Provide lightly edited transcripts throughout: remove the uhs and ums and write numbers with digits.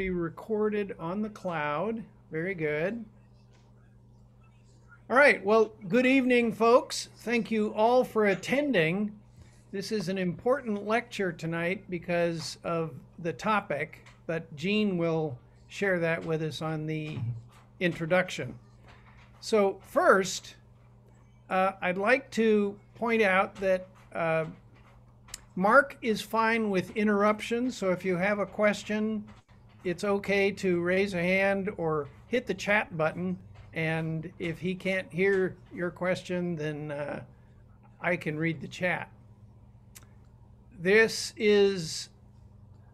Be recorded on the cloud. Very good. All right. Well, good evening, folks. Thank you all for attending. This is an important lecture tonight because of the topic, but Jean will share that with us on the introduction. So, first, I'd like to point out that Mark is fine with interruptions. So, if you have a question, it's okay to raise a hand or hit the chat button. And if he can't hear your question, then I can read the chat. This is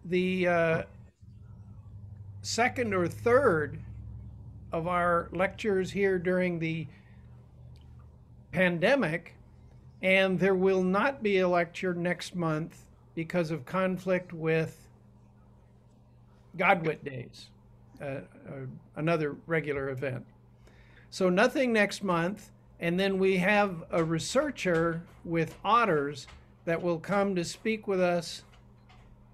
the second or third of our lectures here during the pandemic, and there will not be a lecture next month because of conflict with Godwit Days, another regular event. So nothing next month. And then we have a researcher with otters that will come to speak with us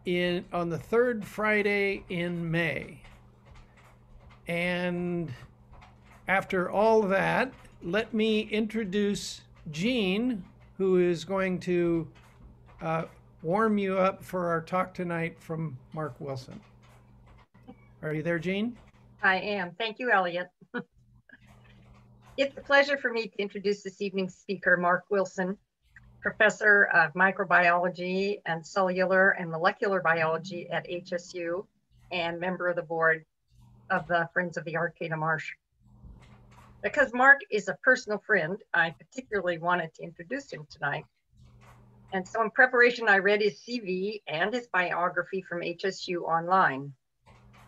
on the third Friday in May. And after all that, let me introduce Jean, who is going to warm you up for our talk tonight from Mark Wilson. Are you there, Jean? I am. Thank you, Elliot. It's a pleasure for me to introduce this evening's speaker, Mark Wilson, professor of microbiology and cellular and molecular biology at HSU and member of the board of the Friends of the Arcata Marsh. Because Mark is a personal friend, I particularly wanted to introduce him tonight. And so in preparation, I read his CV and his biography from HSU online,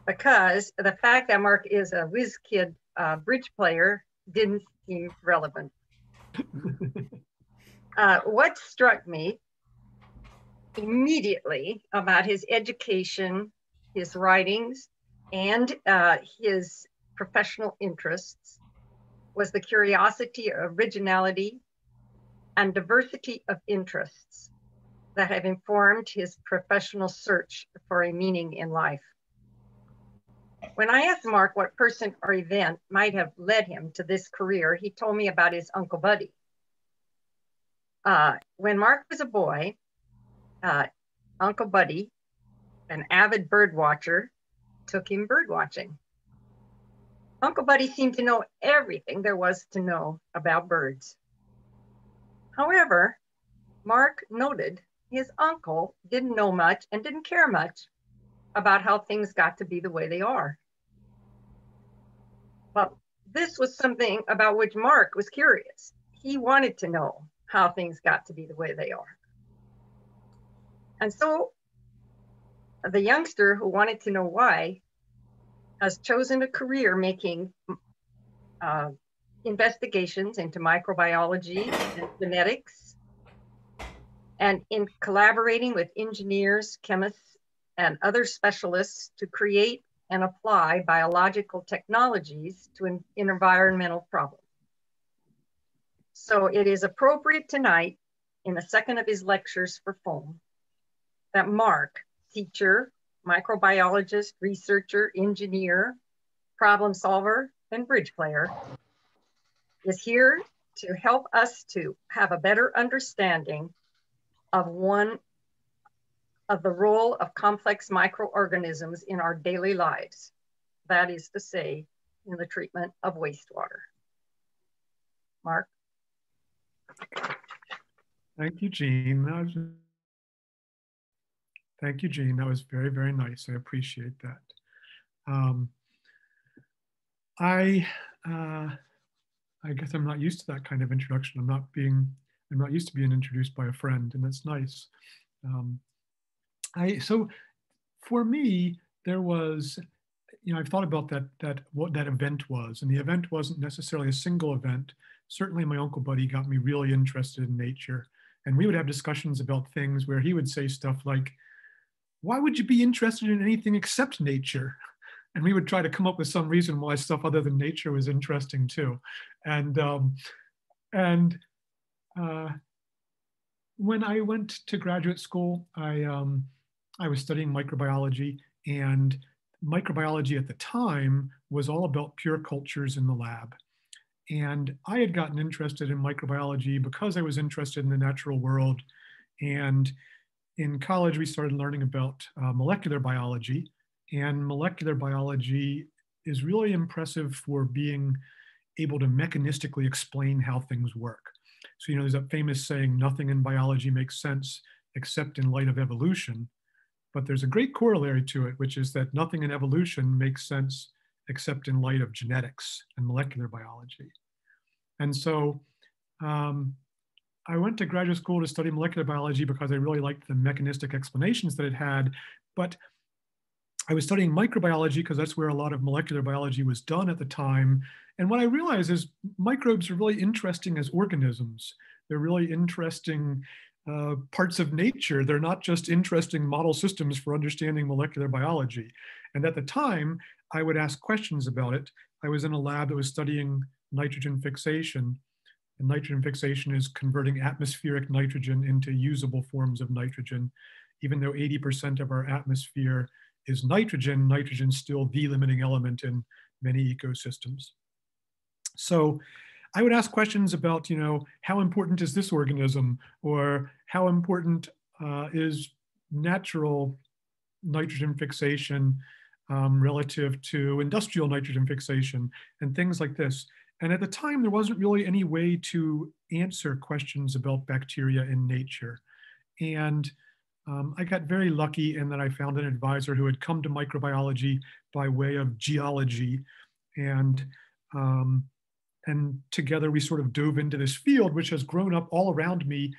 because the fact that Mark is a whiz kid bridge player didn't seem relevant. What struck me immediately about his education, his writings, and his professional interests was the curiosity, originality, and diversity of interests that have informed his professional search for a meaning in life. When I asked Mark what person or event might have led him to this career, he told me about his Uncle Buddy. When Mark was a boy, Uncle Buddy, an avid bird watcher, took him bird watching. Uncle Buddy seemed to know everything there was to know about birds. However, Mark noted his uncle didn't know much and didn't care much about how things got to be the way they are. But this was something about which Mark was curious. He wanted to know how things got to be the way they are. And so the youngster who wanted to know why has chosen a career making investigations into microbiology and genetics, and in collaborating with engineers, chemists, and other specialists to create and apply biological technologies to environmental problems. So it is appropriate tonight, in the second of his lectures for foam, that Mark, teacher, microbiologist, researcher, engineer, problem solver, and bridge player, is here to help us to have a better understanding of the role of complex microorganisms in our daily lives. That is to say, in the treatment of wastewater. Mark. Thank you, Jean. Thank you, Jean. That was very, very nice. I appreciate that. I guess I'm not used to that kind of introduction. I'm not used to being introduced by a friend, and that's nice. So for me, there was, I've thought about what that event was, and the event wasn't necessarily a single event. Certainly my Uncle Buddy got me really interested in nature, and we would have discussions about things where he would say stuff like, why would you be interested in anything except nature? And we would try to come up with some reason why stuff other than nature was interesting too. And when I went to graduate school, I was studying microbiology, and microbiology at the time was all about pure cultures in the lab. And I had gotten interested in microbiology because I was interested in the natural world. And in college, we started learning about molecular biology. And molecular biology is really impressive for being able to mechanistically explain how things work. So, there's that famous saying, nothing in biology makes sense except in light of evolution. But there's a great corollary to it, which is that nothing in evolution makes sense except in light of genetics and molecular biology. And so I went to graduate school to study molecular biology because I really liked the mechanistic explanations that it had. But I was studying microbiology because that's where a lot of molecular biology was done at the time. And what I realized is microbes are really interesting as organisms. They're really interesting parts of nature. They're not just interesting model systems for understanding molecular biology. And at the time, I would ask questions about it. I was in a lab that was studying nitrogen fixation. And nitrogen fixation is converting atmospheric nitrogen into usable forms of nitrogen. Even though 80% of our atmosphere is nitrogen, nitrogen's still the limiting element in many ecosystems. So I would ask questions about, how important is this organism, or how important is natural nitrogen fixation relative to industrial nitrogen fixation, and things like this. And at the time, there wasn't really any way to answer questions about bacteria in nature. And I got very lucky in that I found an advisor who had come to microbiology by way of geology. And together we sort of dove into this field, which has grown up all around me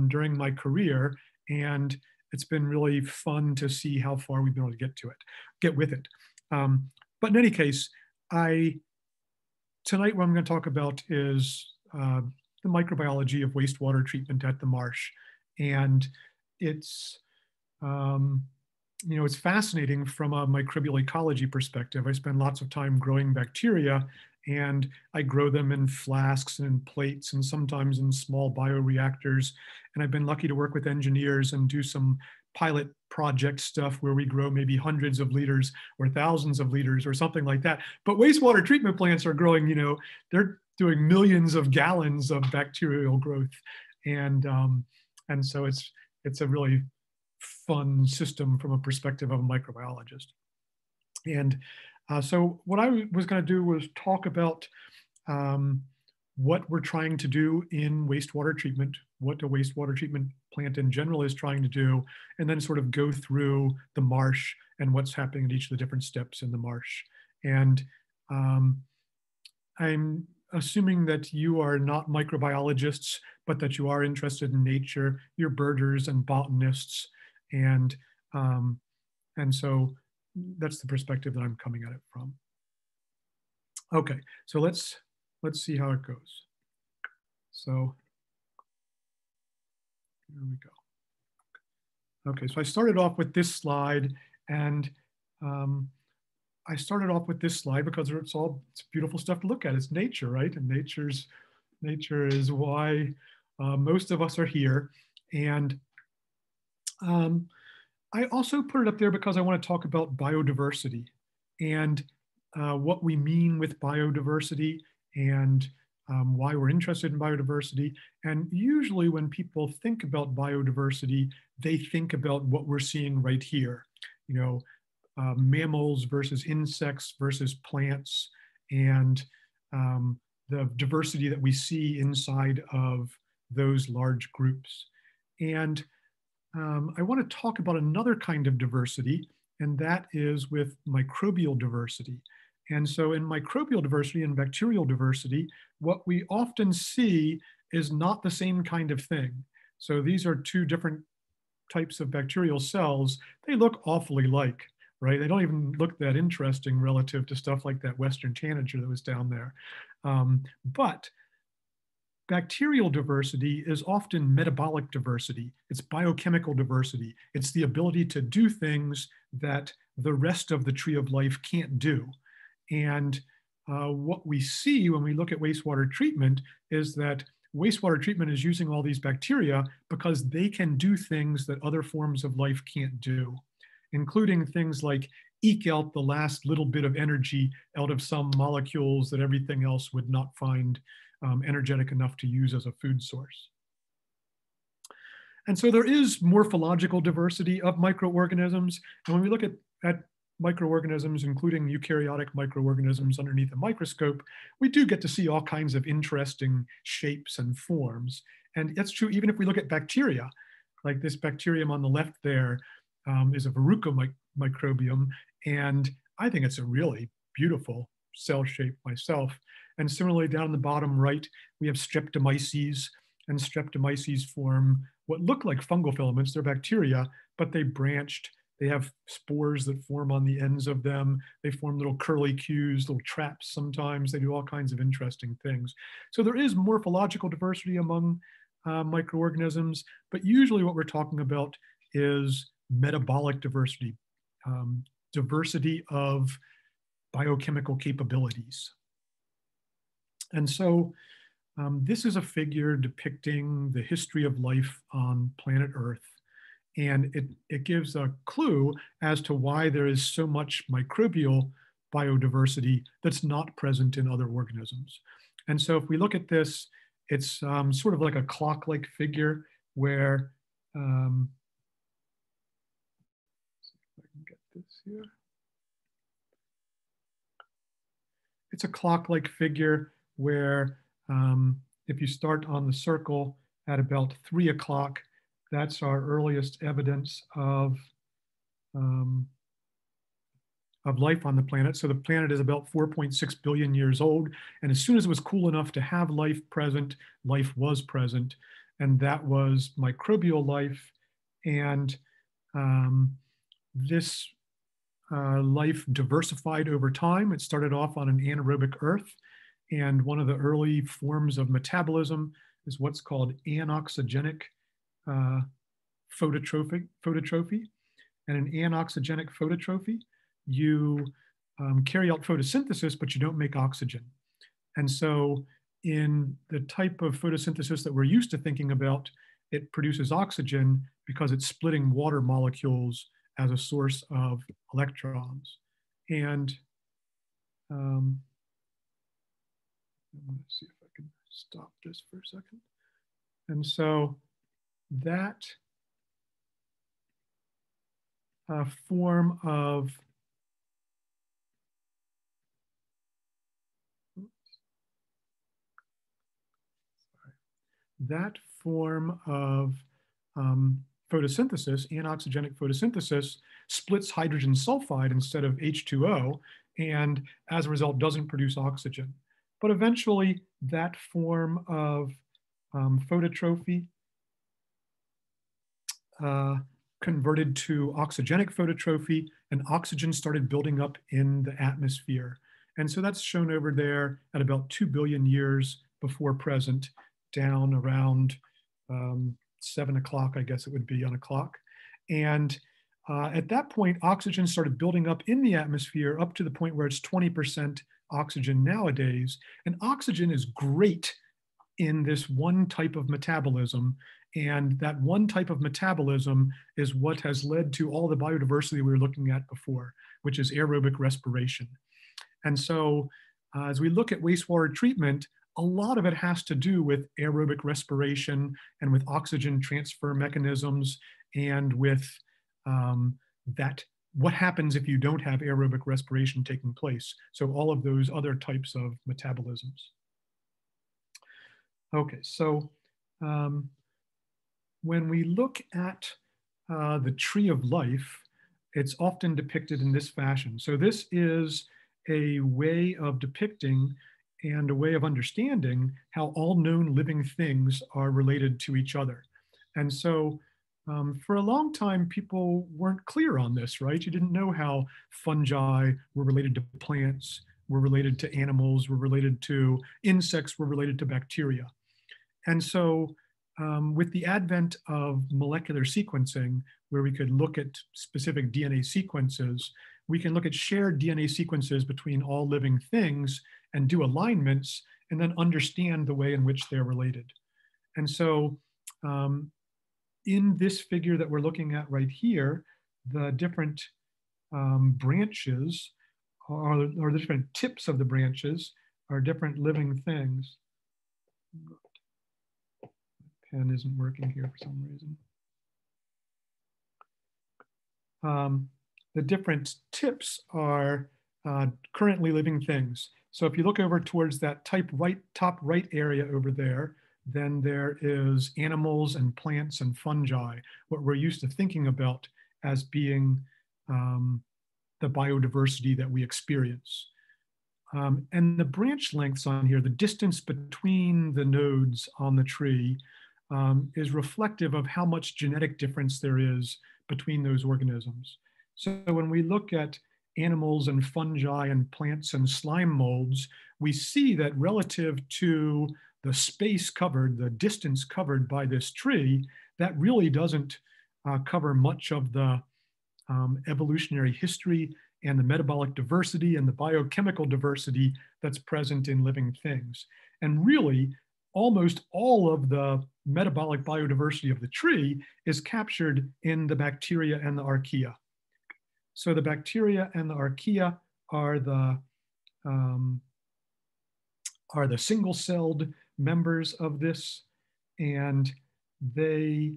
during my career. And it's been really fun to see how far we've been able to get with it. But in any case, tonight what I'm going to talk about is the microbiology of wastewater treatment at the marsh. And it's, it's fascinating from a microbial ecology perspective. I spend lots of time growing bacteria, and I grow them in flasks and in plates and sometimes in small bioreactors. And I've been lucky to work with engineers and do some pilot project stuff where we grow maybe hundreds of liters or thousands of liters or something like that. But wastewater treatment plants are growing, they're doing millions of gallons of bacterial growth. And so it's a really fun system from a perspective of a microbiologist. And so what I was going to do was talk about what we're trying to do in wastewater treatment, what a wastewater treatment plant in general is trying to do, and then sort of go through the marsh and what's happening at each of the different steps in the marsh. And I'm assuming that you are not microbiologists, but that you are interested in nature. You're birders and botanists, and so that's the perspective that I'm coming at it from. Okay, so let's see how it goes. So here we go. Okay, so I started off with this slide, and I started off with this slide because it's beautiful stuff to look at. It's nature, right? And nature is why most of us are here. And I also put it up there because I want to talk about biodiversity and what we mean with biodiversity, and why we're interested in biodiversity. And usually when people think about biodiversity, they think about what we're seeing right here, mammals versus insects versus plants, and the diversity that we see inside of those large groups. And I want to talk about another kind of diversity, and that is with microbial diversity. And so in microbial diversity and bacterial diversity, what we often see is not the same kind of thing. So these are two different types of bacterial cells. They look awfully like, right? They don't even look that interesting relative to stuff like that Western tanager that was down there. But bacterial diversity is often metabolic diversity. It's biochemical diversity. It's the ability to do things that the rest of the tree of life can't do. And what we see when we look at wastewater treatment is that wastewater treatment is using all these bacteria because they can do things that other forms of life can't do, including things like eke out the last little bit of energy out of some molecules that everything else would not find energetic enough to use as a food source. And so there is morphological diversity of microorganisms. And when we look at microorganisms, including eukaryotic microorganisms underneath a microscope, we do get to see all kinds of interesting shapes and forms. And that's true even if we look at bacteria, like this bacterium on the left there is a verruca microbiome. And I think it's a really beautiful cell shape myself. And similarly, down in the bottom right, we have streptomyces, and streptomyces form what look like fungal filaments. They're bacteria, but they branched. They have spores that form on the ends of them. They form little curlicues, little traps sometimes. They do all kinds of interesting things. So there is morphological diversity among microorganisms, but usually what we're talking about is metabolic diversity, diversity of biochemical capabilities. And so this is a figure depicting the history of life on planet Earth. And it gives a clue as to why there is so much microbial biodiversity that's not present in other organisms. And so if we look at this, it's sort of like a clock-like figure where, see if I can get this here. It's a clock-like figure where if you start on the circle at about 3 o'clock, that's our earliest evidence of life on the planet. So the planet is about 4.6 billion years old. And as soon as it was cool enough to have life present, life was present. And that was microbial life. And this life diversified over time. It started off on an anaerobic Earth. And one of the early forms of metabolism is what's called anoxygenic phototrophy. And an anoxygenic phototrophy, you carry out photosynthesis, but you don't make oxygen. And so in the type of photosynthesis that we're used to thinking about, it produces oxygen because it's splitting water molecules as a source of electrons. And I'm going to see if I can stop this for a second. And so that form of photosynthesis, anoxygenic photosynthesis, splits hydrogen sulfide instead of H2O, and as a result doesn't produce oxygen. But eventually that form of phototrophy converted to oxygenic phototrophy, and oxygen started building up in the atmosphere. And so that's shown over there at about 2 billion years before present, down around 7 o'clock, I guess it would be on a clock. And at that point, oxygen started building up in the atmosphere up to the point where it's 20% oxygen nowadays. And oxygen is great in this one type of metabolism. And that one type of metabolism is what has led to all the biodiversity we were looking at before, which is aerobic respiration. And so as we look at wastewater treatment, a lot of it has to do with aerobic respiration and with oxygen transfer mechanisms and with what happens if you don't have aerobic respiration taking place. So all of those other types of metabolisms. Okay, so when we look at the tree of life, it's often depicted in this fashion. So this is a way of depicting and a way of understanding how all known living things are related to each other. And so for a long time, people weren't clear on this, right? You didn't know how fungi were related to plants, were related to animals, were related to insects, were related to bacteria. And so with the advent of molecular sequencing, where we could look at specific DNA sequences, we can look at shared DNA sequences between all living things and do alignments and then understand the way in which they're related. And so in this figure that we're looking at right here, the different branches or the different tips of the branches are different living things. Pen isn't working here for some reason. The different tips are currently living things. So if you look over towards that top right area over there, then there is animals and plants and fungi, what we're used to thinking about as being the biodiversity that we experience. And the branch lengths on here, the distance between the nodes on the tree is reflective of how much genetic difference there is between those organisms. So when we look at animals and fungi and plants and slime molds, we see that relative to the space covered, the distance covered by this tree, that really doesn't cover much of the evolutionary history and the metabolic diversity and the biochemical diversity that's present in living things. And really, almost all of the metabolic biodiversity of the tree is captured in the bacteria and the archaea. So the bacteria and the archaea are the single-celled members of this, and they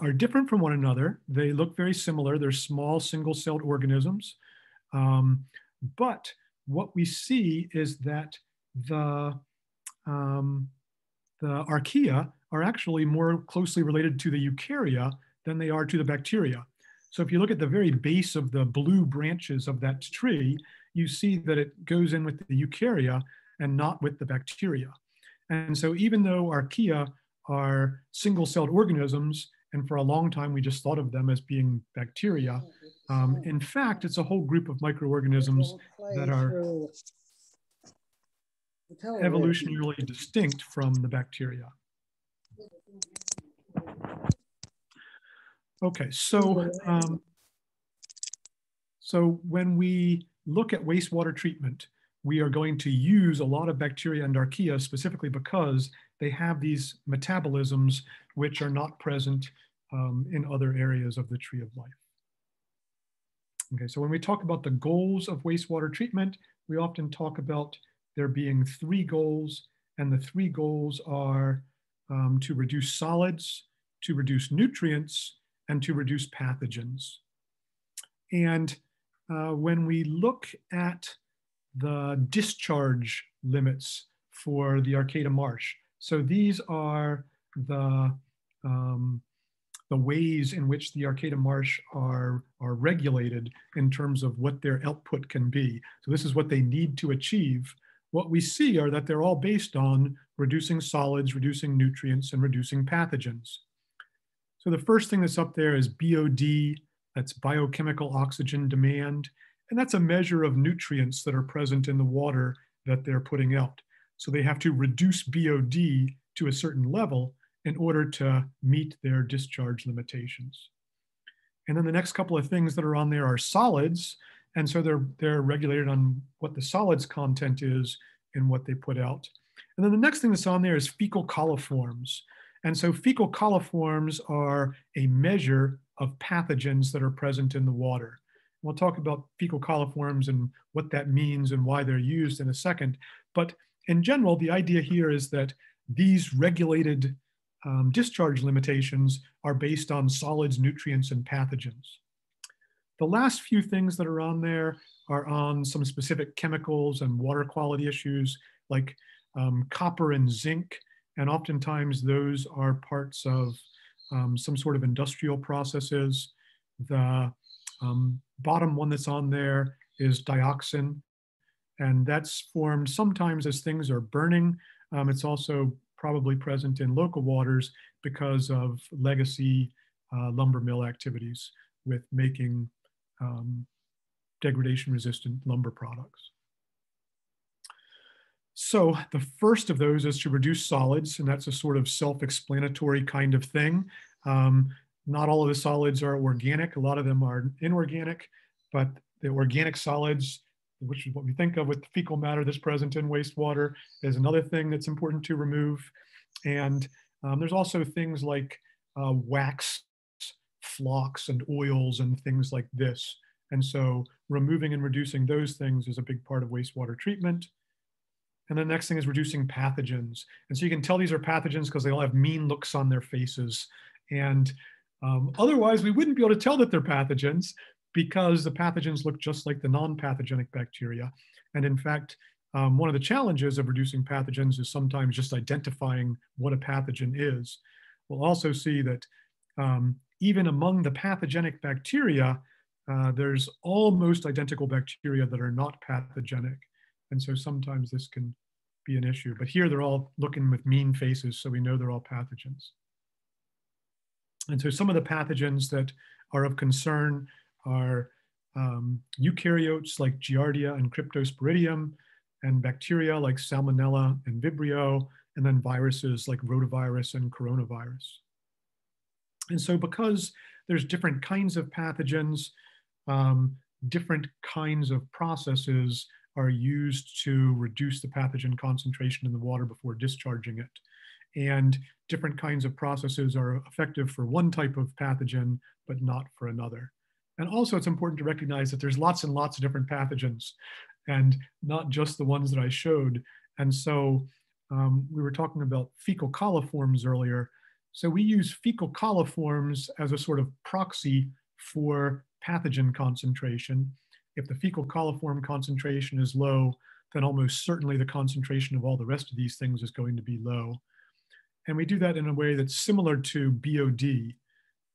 are different from one another. They look very similar. They're small single-celled organisms. But what we see is that the archaea are actually more closely related to the eukarya than they are to the bacteria. So if you look at the very base of the blue branches of that tree, you see that it goes in with the eukarya and not with the bacteria. And so even though archaea are single-celled organisms, and for a long time we just thought of them as being bacteria, in fact, it's a whole group of microorganisms that are evolutionarily distinct from the bacteria. Okay, so when we look at wastewater treatment, we are going to use a lot of bacteria and archaea specifically because they have these metabolisms which are not present in other areas of the tree of life. Okay, so when we talk about the goals of wastewater treatment, we often talk about there being 3 goals, and the 3 goals are to reduce solids, to reduce nutrients, and to reduce pathogens. And when we look at the discharge limits for the Arcata marsh, so these are the ways in which the Arcata marsh are regulated in terms of what their output can be. So this is what they need to achieve. What we see are that they're all based on reducing solids, reducing nutrients, and reducing pathogens. So the first thing that's up there is BOD, that's biochemical oxygen demand. And that's a measure of nutrients that are present in the water that they're putting out. So they have to reduce BOD to a certain level in order to meet their discharge limitations. And then the next couple of things that are on there are solids. And so they're regulated on what the solids content is and what they put out. And then the next thing that's on there is fecal coliforms. And so fecal coliforms are a measure of pathogens that are present in the water. We'll talk about fecal coliforms and what that means and why they're used in a second. But in general, the idea here is that these regulated discharge limitations are based on solids, nutrients, and pathogens. The last few things that are on there are on some specific chemicals and water quality issues like copper and zinc. And oftentimes those are parts of some sort of industrial processes. The bottom one that's on there is dioxin, and that's formed sometimes as things are burning. It's also probably present in local waters because of legacy lumber mill activities with making degradation-resistant lumber products. So the first of those is to reduce solids, and that's a sort of self-explanatory kind of thing. Not all of the solids are organic. A lot of them are inorganic, but the organic solids, which is what we think of with the fecal matter that's present in wastewater, is another thing that's important to remove. And there's also things like wax flocks and oils and things like this. And so removing and reducing those things is a big part of wastewater treatment. And the next thing is reducing pathogens. And so you can tell these are pathogens because they all have mean looks on their faces. And otherwise, we wouldn't be able to tell that they're pathogens because the pathogens look just like the non-pathogenic bacteria. And in fact, one of the challenges of reducing pathogens is sometimes just identifying what a pathogen is. We'll also see that even among the pathogenic bacteria, there's almost identical bacteria that are not pathogenic. And so sometimes this can be an issue. But here they're all looking with mean faces, so we know they're all pathogens. And so some of the pathogens that are of concern are eukaryotes like Giardia and Cryptosporidium, and bacteria like Salmonella and Vibrio, and then viruses like rotavirus and coronavirus. And so because there's different kinds of pathogens, different kinds of processes are used to reduce the pathogen concentration in the water before discharging it. And different kinds of processes are effective for one type of pathogen, but not for another. And also it's important to recognize that there's lots and lots of different pathogens and not just the ones that I showed. And so we were talking about fecal coliforms earlier. So we use fecal coliforms as a sort of proxy for pathogen concentration. If the fecal coliform concentration is low, then almost certainly the concentration of all the rest of these things is going to be low. And we do that in a way that's similar to BOD.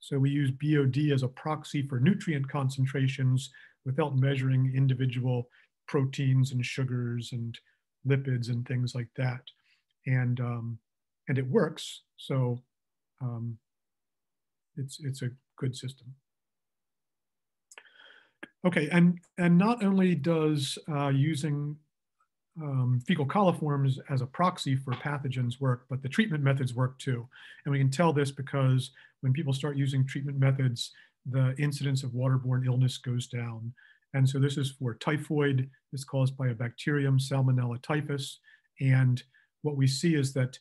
So we use BOD as a proxy for nutrient concentrations without measuring individual proteins and sugars and lipids and things like that. And it works. So it's a good system. Okay, and not only does using fecal coliforms as a proxy for pathogens work, but the treatment methods work too. And we can tell this because when people start using treatment methods, the incidence of waterborne illness goes down. And so this is for typhoid. It's caused by a bacterium, Salmonella typhus. And what we see is that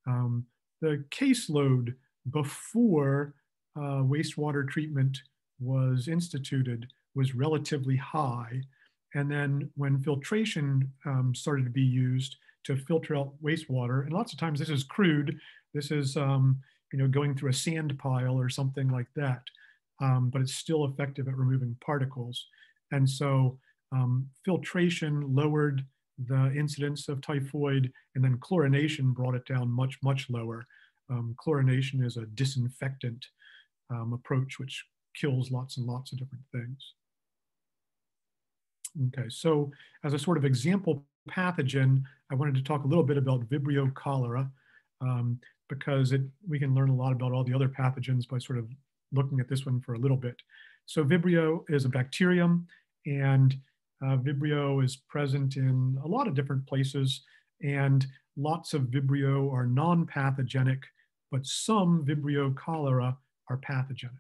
the caseload before wastewater treatment was instituted was relatively high. And then when filtration started to be used to filter out wastewater, and lots of times this is crude, this is going through a sand pile or something like that, but it's still effective at removing particles. And so filtration lowered the incidence of typhoid, and then chlorination brought it down much, much lower. Chlorination is a disinfectant approach which kills lots and lots of different things. Okay, so as a sort of example pathogen, I wanted to talk a little bit about Vibrio cholera because we can learn a lot about all the other pathogens by sort of looking at this one for a little bit. So Vibrio is a bacterium, and Vibrio is present in a lot of different places, and lots of Vibrio are non-pathogenic, but some Vibrio cholera are pathogenic.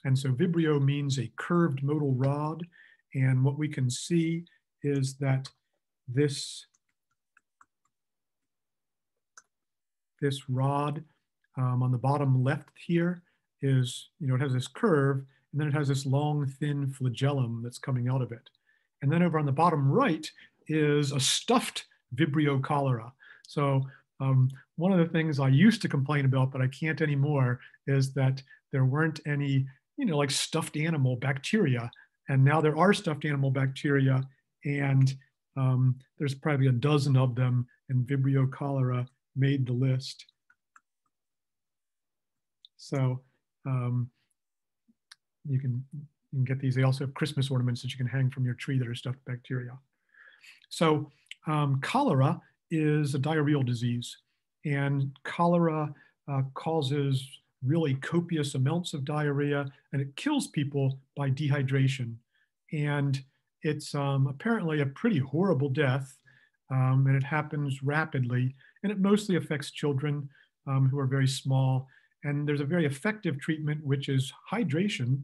And so Vibrio means a curved motile rod. And what we can see is that this rod on the bottom left here is, it has this curve, and then it has this long, thin flagellum that's coming out of it. And then over on the bottom right is a stuffed Vibrio cholera. So one of the things I used to complain about, but I can't anymore, is that there weren't any, like stuffed animal bacteria. And now there are stuffed animal bacteria, and there's probably a dozen of them, and Vibrio cholera made the list. So you can get these. They also have Christmas ornaments that you can hang from your tree that are stuffed bacteria. So cholera is a diarrheal disease, and cholera causes really copious amounts of diarrhea, and it kills people by dehydration. And it's apparently a pretty horrible death, and it happens rapidly, and it mostly affects children who are very small. And there's a very effective treatment, which is hydration,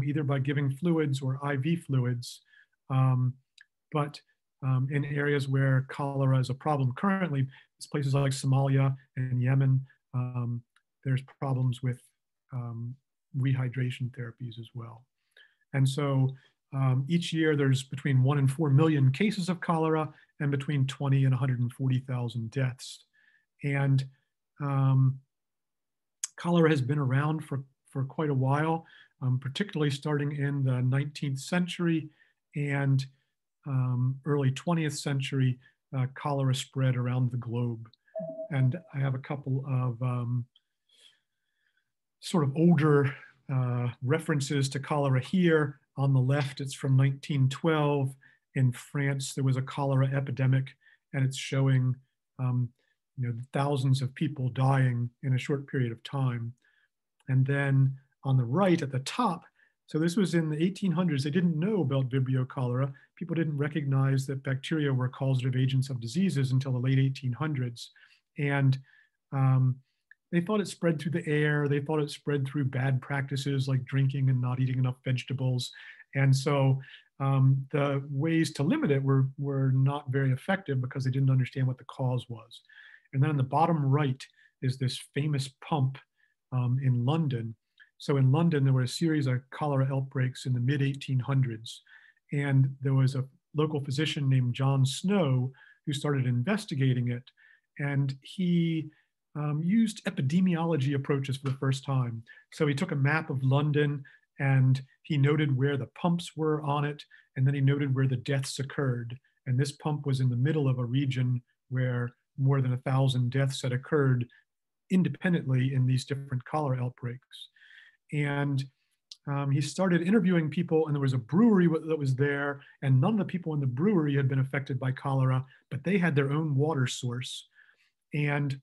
either by giving fluids or IV fluids. But in areas where cholera is a problem currently, it's places like Somalia and Yemen, there's problems with rehydration therapies as well. And so each year there's between 1 and 4 million cases of cholera and between 20 and 140,000 deaths. And cholera has been around for quite a while, particularly starting in the 19th century and early 20th century. Cholera spread around the globe. And I have a couple of sort of older references to cholera here. On the left, it's from 1912. In France, there was a cholera epidemic, and it's showing thousands of people dying in a short period of time. And then on the right at the top, so this was in the 1800s, they didn't know about Vibrio cholera. People didn't recognize that bacteria were causative agents of diseases until the late 1800s. And they thought it spread through the air. They thought it spread through bad practices like drinking and not eating enough vegetables. And so the ways to limit it were not very effective because they didn't understand what the cause was. And then on the bottom right is this famous pump in London. So in London, there were a series of cholera outbreaks in the mid-1800s. And there was a local physician named John Snow who started investigating it. And he used epidemiology approaches for the first time. So he took a map of London and he noted where the pumps were on it, and then he noted where the deaths occurred. And this pump was in the middle of a region where more than 1,000 deaths had occurred independently in these different cholera outbreaks. And he started interviewing people, and there was a brewery that was there, and none of the people in the brewery had been affected by cholera, but they had their own water source. And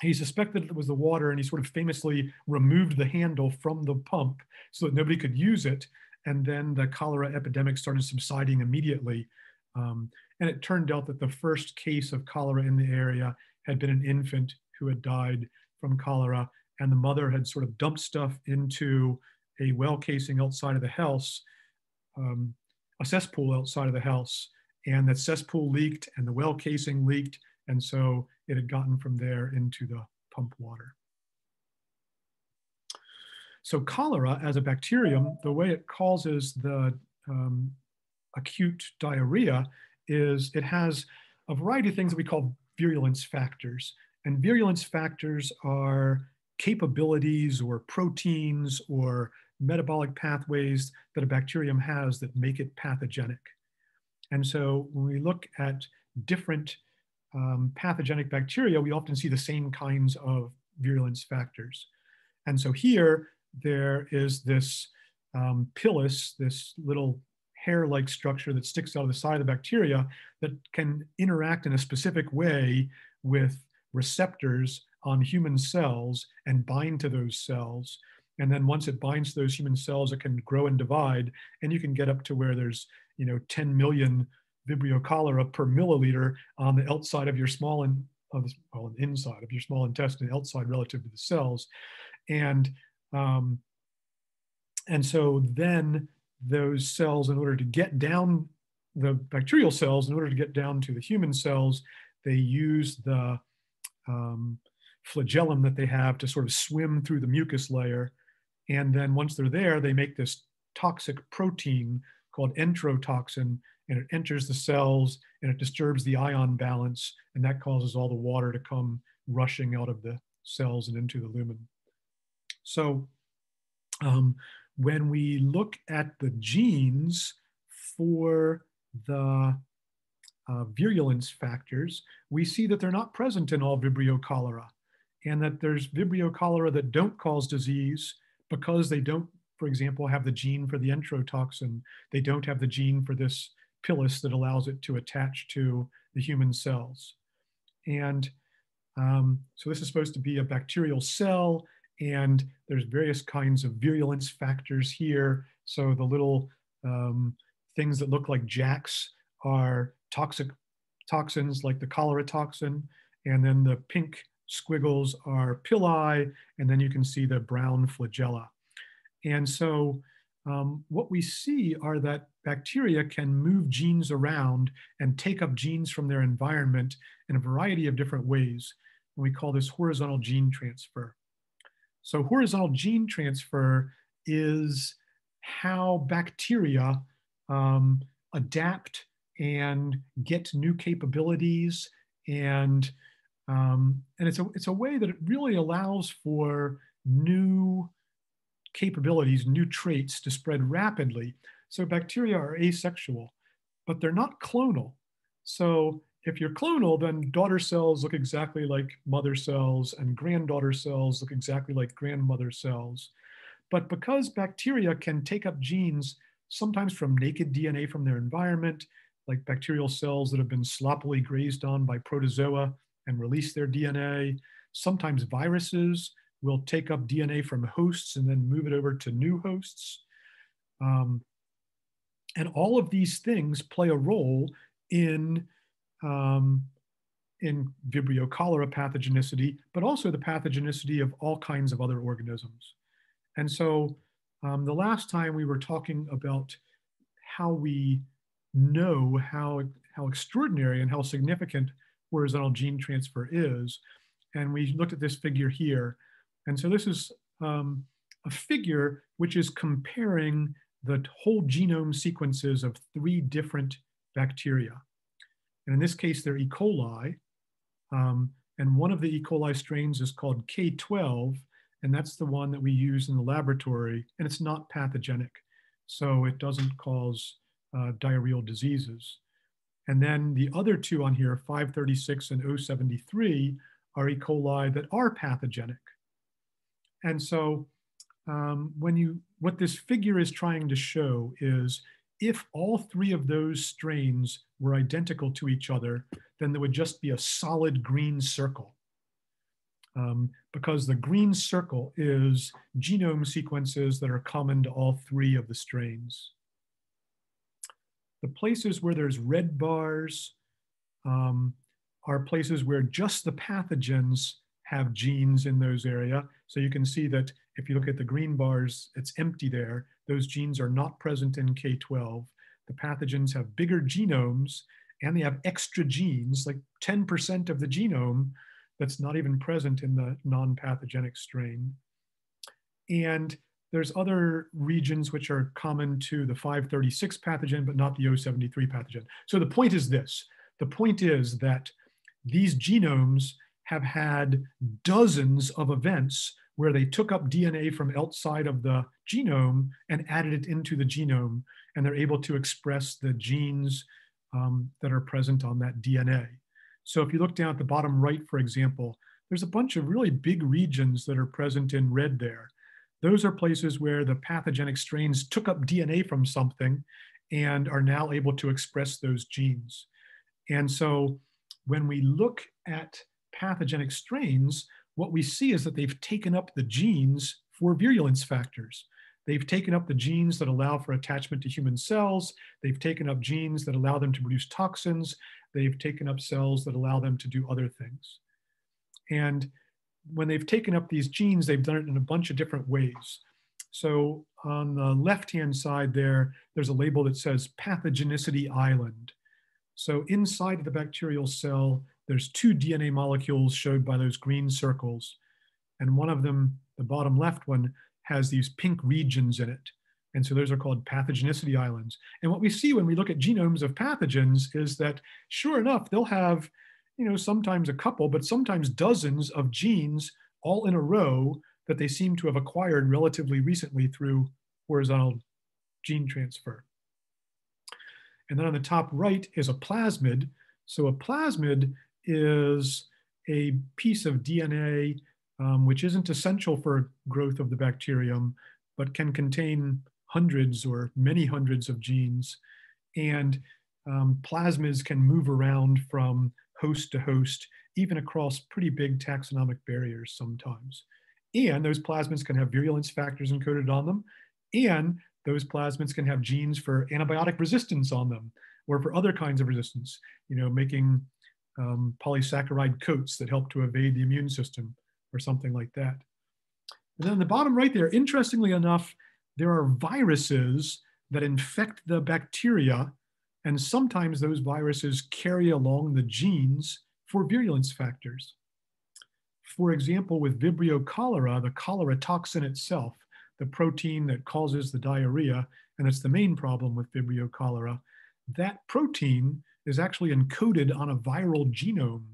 he suspected it was the water, and he sort of famously removed the handle from the pump so that nobody could use it. And then the cholera epidemic started subsiding immediately. And it turned out that the first case of cholera in the area had been an infant who had died from cholera, and the mother had sort of dumped stuff into a well casing outside of the house, a cesspool outside of the house, and that cesspool leaked and the well casing leaked. And so it had gotten from there into the pump water. So cholera as a bacterium, the way it causes the acute diarrhea is it has a variety of things that we call virulence factors. And virulence factors are capabilities or proteins or metabolic pathways that a bacterium has that make it pathogenic. And so when we look at different pathogenic bacteria, we often see the same kinds of virulence factors. And so here, there is this pilus, this little hair-like structure that sticks out of the side of the bacteria that can interact in a specific way with receptors on human cells and bind to those cells. And then once it binds to those human cells, it can grow and divide, and you can get up to where there's 10 million Vibrio cholera per milliliter on the outside of your small inside of your small intestine, outside relative to the cells. And so then those cells, in order to get down, the bacterial cells, in order to get down to the human cells, they use the flagellum that they have to sort of swim through the mucus layer. And then once they're there, they make this toxic protein called enterotoxin, and it enters the cells and it disturbs the ion balance, and that causes all the water to come rushing out of the cells and into the lumen. So when we look at the genes for the virulence factors, we see that they're not present in all Vibrio cholera, and that there's Vibrio cholera that don't cause disease because they don't, for example, have the gene for the enterotoxin. They don't have the gene for this pilus that allows it to attach to the human cells. And so this is supposed to be a bacterial cell, and there's various kinds of virulence factors here. So the little things that look like jacks are toxins like the cholera toxin, and then the pink squiggles are pili, and then you can see the brown flagella. And so what we see are that bacteria can move genes around and take up genes from their environment in a variety of different ways. And we call this horizontal gene transfer. So horizontal gene transfer is how bacteria adapt and get new capabilities, and it's a way that it really allows for new capabilities, new traits to spread rapidly. So bacteria are asexual, but they're not clonal. So if you're clonal, then daughter cells look exactly like mother cells and granddaughter cells look exactly like grandmother cells. But because bacteria can take up genes sometimes from naked DNA from their environment, like bacterial cells that have been sloppily grazed on by protozoa and release their DNA, sometimes viruses will take up DNA from hosts and then move it over to new hosts. And all of these things play a role in Vibrio cholera pathogenicity, but also the pathogenicity of all kinds of other organisms. And so the last time we were talking about how we know how extraordinary and how significant horizontal gene transfer is, and we looked at this figure here. And so this is a figure which is comparing the whole genome sequences of 3 different bacteria. And in this case, they're E. coli. And one of the E. coli strains is called K12, and that's the one that we use in the laboratory, and it's not pathogenic. So it doesn't cause diarrheal diseases. And then the other 2 on here, 536 and 073, are E. coli that are pathogenic. And so what this figure is trying to show is if all 3 of those strains were identical to each other, then there would just be a solid green circle. Because the green circle is genome sequences that are common to all 3 of the strains. The places where there's red bars are places where just the pathogens have genes in those areas. So you can see that if you look at the green bars, it's empty there. Those genes are not present in K12. The pathogens have bigger genomes and they have extra genes, like 10% of the genome that's not even present in the non-pathogenic strain. And there's other regions which are common to the 536 pathogen, but not the 073 pathogen. So the point is this. The point is that these genomes have had dozens of events where they took up DNA from outside of the genome and added it into the genome, and they're able to express the genes that are present on that DNA. So if you look down at the bottom right, for example, there's a bunch of really big regions that are present in red there. Those are places where the pathogenic strains took up DNA from something and are now able to express those genes. And so when we look at pathogenic strains, what we see is that they've taken up the genes for virulence factors. They've taken up the genes that allow for attachment to human cells. They've taken up genes that allow them to produce toxins. They've taken up cells that allow them to do other things. And when they've taken up these genes, they've done it in a bunch of different ways. So on the left-hand side there, there's a label that says pathogenicity island. So inside of the bacterial cell, there's 2 DNA molecules showed by those green circles. And one of them, the bottom left one, has these pink regions in it. And so those are called pathogenicity islands. And what we see when we look at genomes of pathogens is that, sure enough, they'll have, sometimes a couple, but sometimes dozens of genes all in a row that they seem to have acquired relatively recently through horizontal gene transfer. And then on the top right is a plasmid. So a plasmid is a piece of DNA which isn't essential for growth of the bacterium, but can contain hundreds or many hundreds of genes. And plasmids can move around from host to host, even across pretty big taxonomic barriers sometimes. And those plasmids can have virulence factors encoded on them. And those plasmids can have genes for antibiotic resistance on them, or for other kinds of resistance, making polysaccharide coats that help to evade the immune system or something like that. And then on the bottom right there, interestingly enough, there are viruses that infect the bacteria, and sometimes those viruses carry along the genes for virulence factors. For example, with Vibrio cholera, the cholera toxin itself, the protein that causes the diarrhea, and it's the main problem with Vibrio cholera, that protein is actually encoded on a viral genome.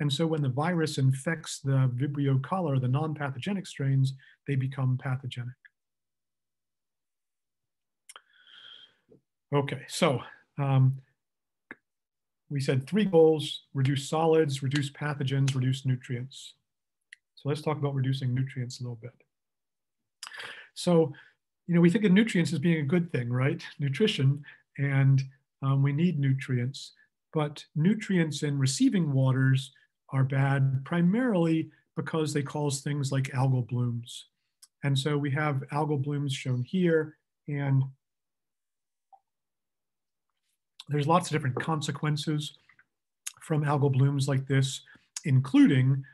And so when the virus infects the Vibrio cholera, the non-pathogenic strains, they become pathogenic. Okay, so we said 3 goals: reduce solids, reduce pathogens, reduce nutrients. So let's talk about reducing nutrients a little bit. So, we think of nutrients as being a good thing, right? Nutrition, and we need nutrients, but nutrients in receiving waters are bad primarily because they cause things like algal blooms. And so we have algal blooms shown here, and there's lots of different consequences from algal blooms like this, including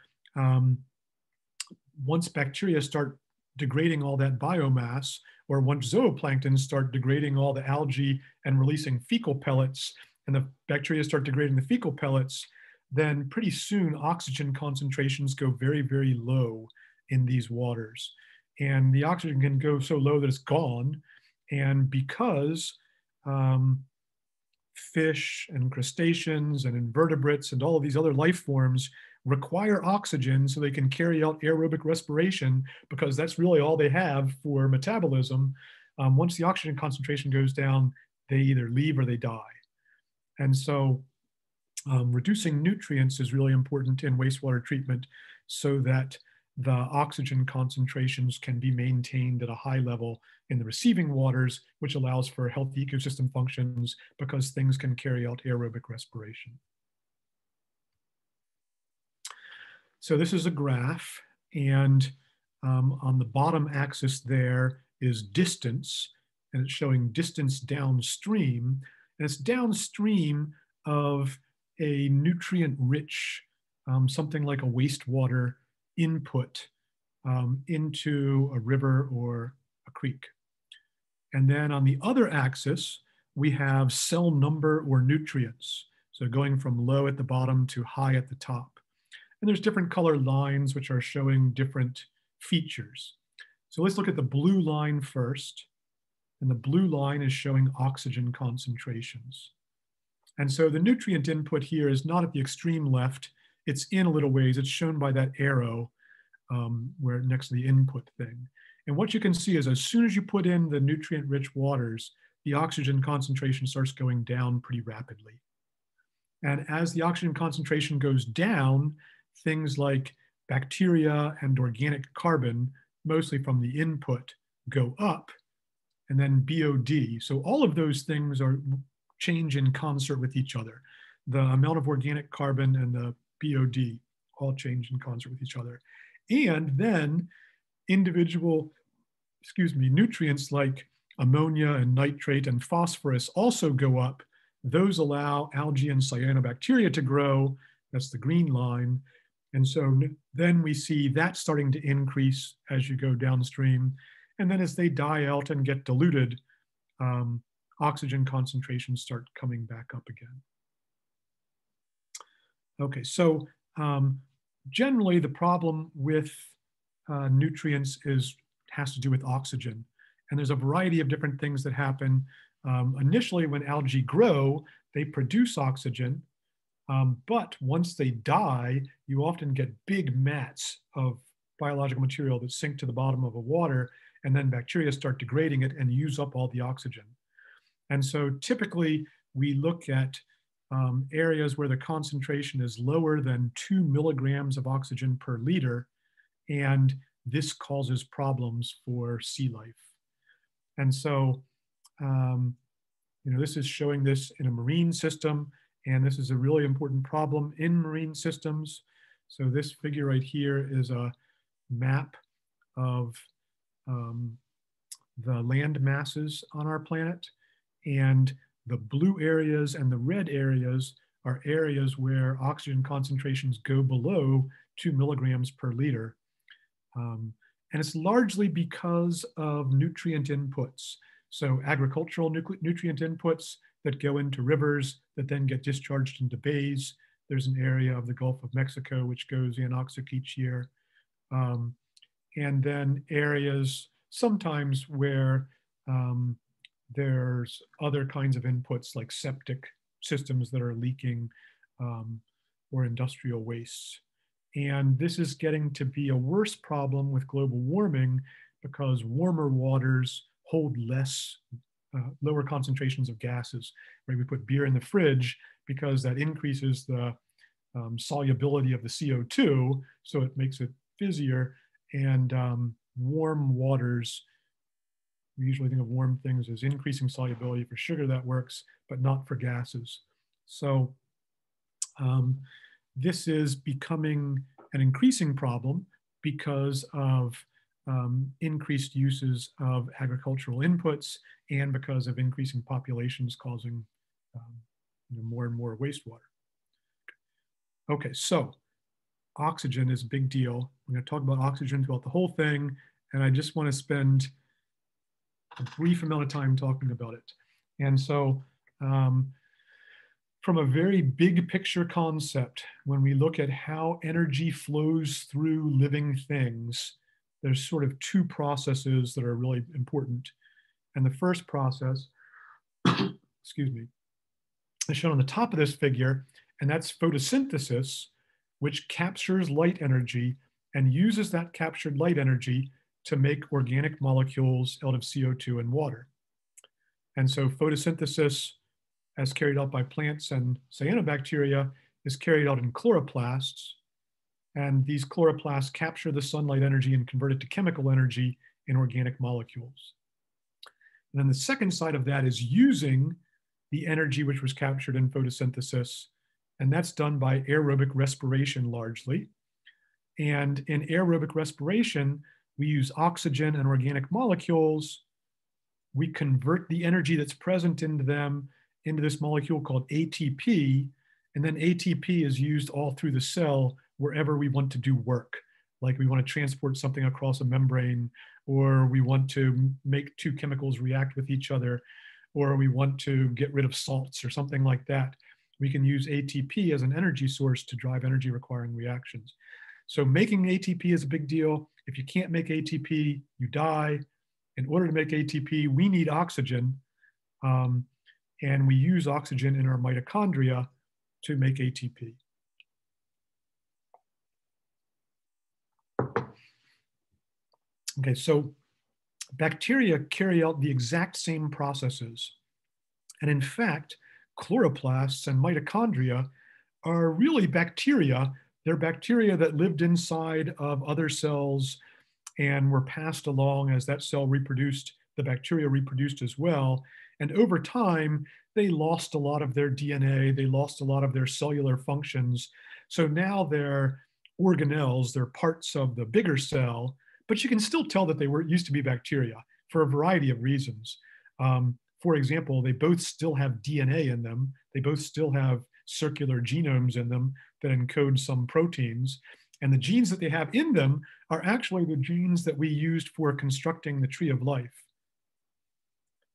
once bacteria start degrading all that biomass, or once zooplankton start degrading all the algae and releasing fecal pellets, and the bacteria start degrading the fecal pellets, then pretty soon oxygen concentrations go very, very low in these waters. And the oxygen can go so low that it's gone. And because fish and crustaceans and invertebrates and all of these other life forms require oxygen so they can carry out aerobic respiration, because that's really all they have for metabolism. Once the oxygen concentration goes down, they either leave or they die. And so reducing nutrients is really important in wastewater treatment so that the oxygen concentrations can be maintained at a high level in the receiving waters, which allows for healthy ecosystem functions because things can carry out aerobic respiration. So this is a graph, and on the bottom axis there is distance, and it's showing distance downstream, and it's downstream of a nutrient-rich, something like a wastewater input into a river or a creek. And then on the other axis, we have cell number or nutrients. So going from low at the bottom to high at the top. And there's different colored lines which are showing different features. So let's look at the blue line first. And the blue line is showing oxygen concentrations. And so the nutrient input here is not at the extreme left. It's in a little ways. It's shown by that arrow where next to the input thing. And what you can see is as soon as you put in the nutrient-rich waters, the oxygen concentration starts going down pretty rapidly. And as the oxygen concentration goes down, things like bacteria and organic carbon, mostly from the input, go up, and then BOD. So all of those things are change in concert with each other. The amount of organic carbon and the BOD all change in concert with each other. And then individual, nutrients like ammonia and nitrate and phosphorus also go up. Those allow algae and cyanobacteria to grow. That's the green line. And so then we see that starting to increase as you go downstream. And then as they die out and get diluted, oxygen concentrations start coming back up again. Okay, so generally the problem with nutrients has to do with oxygen. And there's a variety of different things that happen. Initially, when algae grow, they produce oxygen. But once they die, you often get big mats of biological material that sink to the bottom of a water, and then bacteria start degrading it and use up all the oxygen. And so typically we look at areas where the concentration is lower than 2 milligrams of oxygen per liter, and this causes problems for sea life. And so, this is showing this in a marine system, and this is a really important problem in marine systems. So this figure right here is a map of the land masses on our planet. And the blue areas and the red areas are areas where oxygen concentrations go below 2 milligrams per liter. And it's largely because of nutrient inputs. So agricultural nutrient inputs that go into rivers that then get discharged into bays There's an area of the Gulf of Mexico which goes anoxic each year. And then areas sometimes where there's other kinds of inputs like septic systems that are leaking or industrial wastes. And this is getting to be a worse problem with global warming because warmer waters hold less, lower concentrations of gases. Right? We put beer in the fridge because that increases the solubility of the CO2, so it makes it fizzier. And warm waters, we usually think of warm things as increasing solubility. For sugar, that works, but not for gases. So this is becoming an increasing problem because of increased uses of agricultural inputs and because of increasing populations causing more and more wastewater. Okay, so oxygen is a big deal. I'm going to talk about oxygen throughout the whole thing, and I just want to spend a brief amount of time talking about it. And so from a very big picture concept, when we look at how energy flows through living things, there's sort of two processes that are really important. And the first process, excuse me, is shown on the top of this figure, and that's photosynthesis, which captures light energy and uses that captured light energy to make organic molecules out of CO2 and water. And so photosynthesis, as carried out by plants and cyanobacteria, is carried out in chloroplasts. And these chloroplasts capture the sunlight energy and convert it to chemical energy in organic molecules. And then the second side of that is using the energy which was captured in photosynthesis, and that's done by aerobic respiration largely. And in aerobic respiration, we use oxygen and organic molecules. We convert the energy that's present into them into this molecule called ATP, and then ATP is used all through the cell wherever we want to do work. Like we want to transport something across a membrane, or we want to make two chemicals react with each other, or we want to get rid of salts or something like that. We can use ATP as an energy source to drive energy requiring reactions. So making ATP is a big deal. If you can't make ATP, you die. In order to make ATP, we need oxygen. And we use oxygen in our mitochondria to make ATP. Okay, so bacteria carry out the exact same processes. And in fact, chloroplasts and mitochondria are really bacteria. They're bacteria that lived inside of other cells and were passed along as that cell reproduced, the bacteria reproduced as well. And over time, they lost a lot of their DNA, they lost a lot of their cellular functions. So now they're organelles, they're parts of the bigger cell, but you can still tell that they used to be bacteria for a variety of reasons. For example, they both still have DNA in them. They both still have circular genomes in them that encode some proteins. And the genes that they have in them are actually the genes that we used for constructing the tree of life.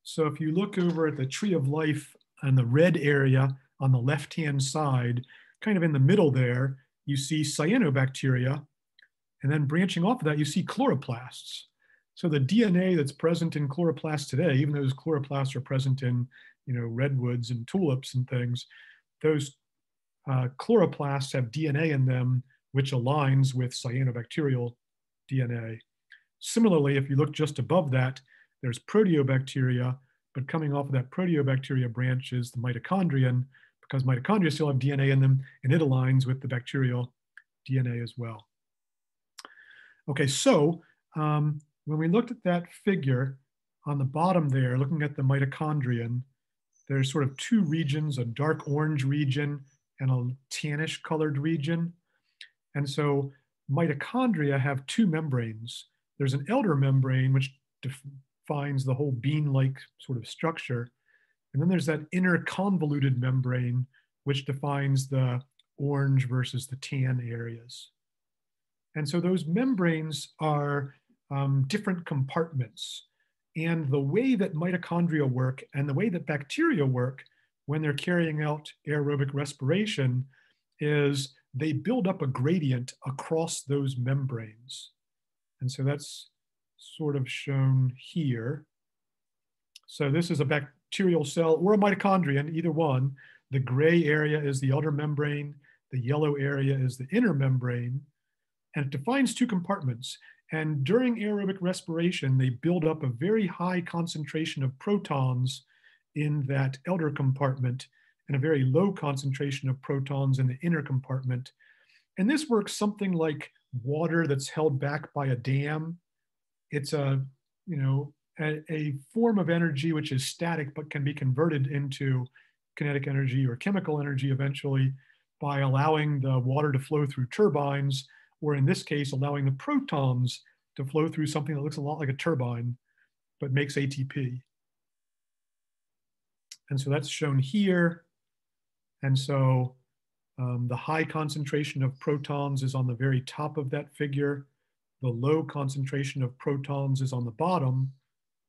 So if you look over at the tree of life on the red area on the left-hand side, kind of in the middle there, you see cyanobacteria. And then branching off of that, you see chloroplasts. So the DNA that's present in chloroplasts today, even though those chloroplasts are present in, redwoods and tulips and things, those chloroplasts have DNA in them which aligns with cyanobacterial DNA. Similarly, if you look just above that, there's proteobacteria, but coming off of that proteobacteria branch is the mitochondrion, because mitochondria still have DNA in them, and it aligns with the bacterial DNA as well. Okay, so when we looked at that figure on the bottom there, looking at the mitochondrion, there's sort of two regions, a dark orange region and a tannish colored region. And so mitochondria have two membranes. There's an outer membrane, which defines the whole bean-like sort of structure. And then there's that inner convoluted membrane, which defines the orange versus the tan areas. And so those membranes are different compartments. And the way that mitochondria work and the way that bacteria work when they're carrying out aerobic respiration is they build up a gradient across those membranes. And so that's sort of shown here. So this is a bacterial cell or a mitochondrion, either one. The gray area is the outer membrane. The yellow area is the inner membrane. And it defines two compartments. And during aerobic respiration, they build up a very high concentration of protons in that outer compartment and a very low concentration of protons in the inner compartment. And this works something like water that's held back by a dam. It's a form of energy which is static but can be converted into kinetic energy or chemical energy eventually by allowing the water to flow through turbines, or in this case, allowing the protons to flow through something that looks a lot like a turbine, but makes ATP. And so that's shown here. And so the high concentration of protons is on the very top of that figure. The low concentration of protons is on the bottom.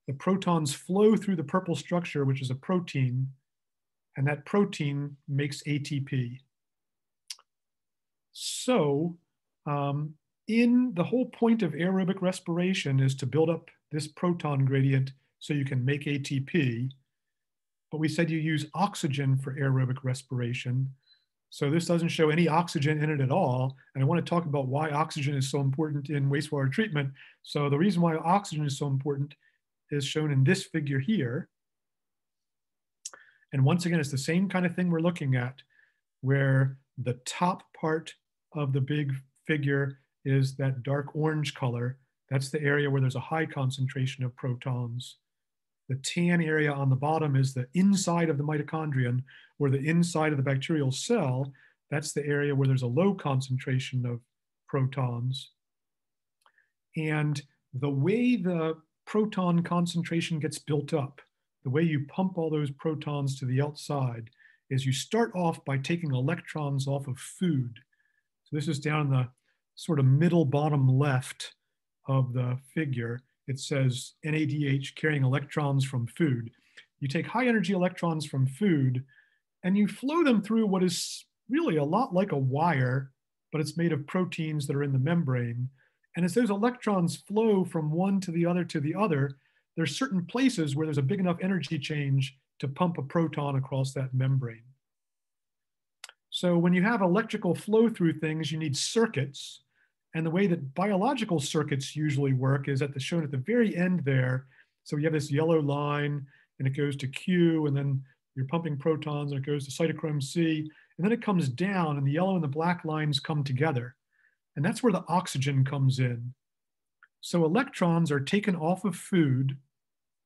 The protons flow through the purple structure, which is a protein, and that protein makes ATP. So in the whole point of aerobic respiration is to build up this proton gradient so you can make ATP. But we said you use oxygen for aerobic respiration. So this doesn't show any oxygen in it at all. And I want to talk about why oxygen is so important in wastewater treatment. So the reason why oxygen is so important is shown in this figure here. And once again, it's the same kind of thing we're looking at, where the top part of the big figure is that dark orange color. That's the area where there's a high concentration of protons. The tan area on the bottom is the inside of the mitochondrion, or the inside of the bacterial cell. That's the area where there's a low concentration of protons. And the way the proton concentration gets built up, the way you pump all those protons to the outside, is you start off by taking electrons off of food. So this is down in the sort of middle bottom left of the figure. It says NADH carrying electrons from food. You take high energy electrons from food and you flow them through what is really a lot like a wire, but it's made of proteins that are in the membrane. And as those electrons flow from one to the other, there's certain places where there's a big enough energy change to pump a proton across that membrane. So when you have electrical flow through things, you need circuits. And the way that biological circuits usually work is shown at the very end there. So you have this yellow line and it goes to Q, and then you're pumping protons and it goes to cytochrome C, and then it comes down and the yellow and the black lines come together. And that's where the oxygen comes in. So electrons are taken off of food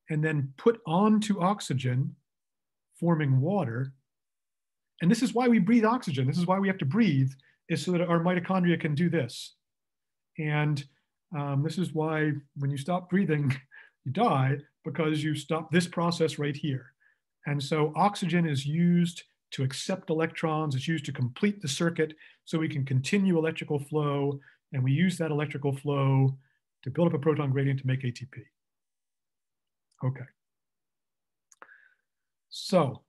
and then put onto oxygen, forming water. And this is why we breathe oxygen. This is why we have to breathe, is so that our mitochondria can do this. And this is why when you stop breathing, you die, because you stop this process right here. And so oxygen is used to accept electrons. It's used to complete the circuit so we can continue electrical flow. And we use that electrical flow to build up a proton gradient to make ATP. Okay. So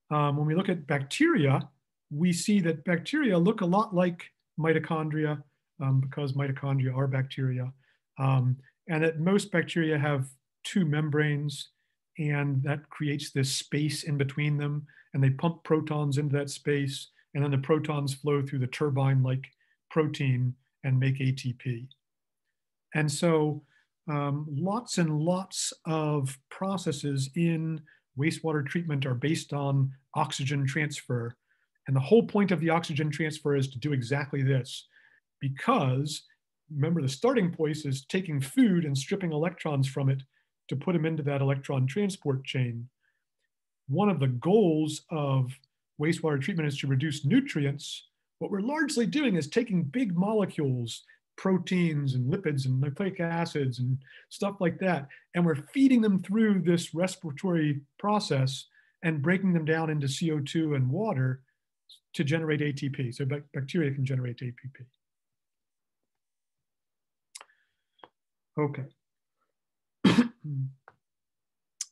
when we look at bacteria, we see that bacteria look a lot like mitochondria, because mitochondria are bacteria. And that most bacteria have two membranes, and that creates this space in between them, and they pump protons into that space, and then the protons flow through the turbine-like protein and make ATP. And so lots and lots of processes in wastewater treatment are based on oxygen transfer. And the whole point of the oxygen transfer is to do exactly this. Because remember, the starting point is taking food and stripping electrons from it to put them into that electron transport chain. One of the goals of wastewater treatment is to reduce nutrients. What we're largely doing is taking big molecules, proteins and lipids and nucleic acids and stuff like that, and we're feeding them through this respiratory process and breaking them down into CO2 and water to generate ATP. So bacteria can generate ATP. Okay.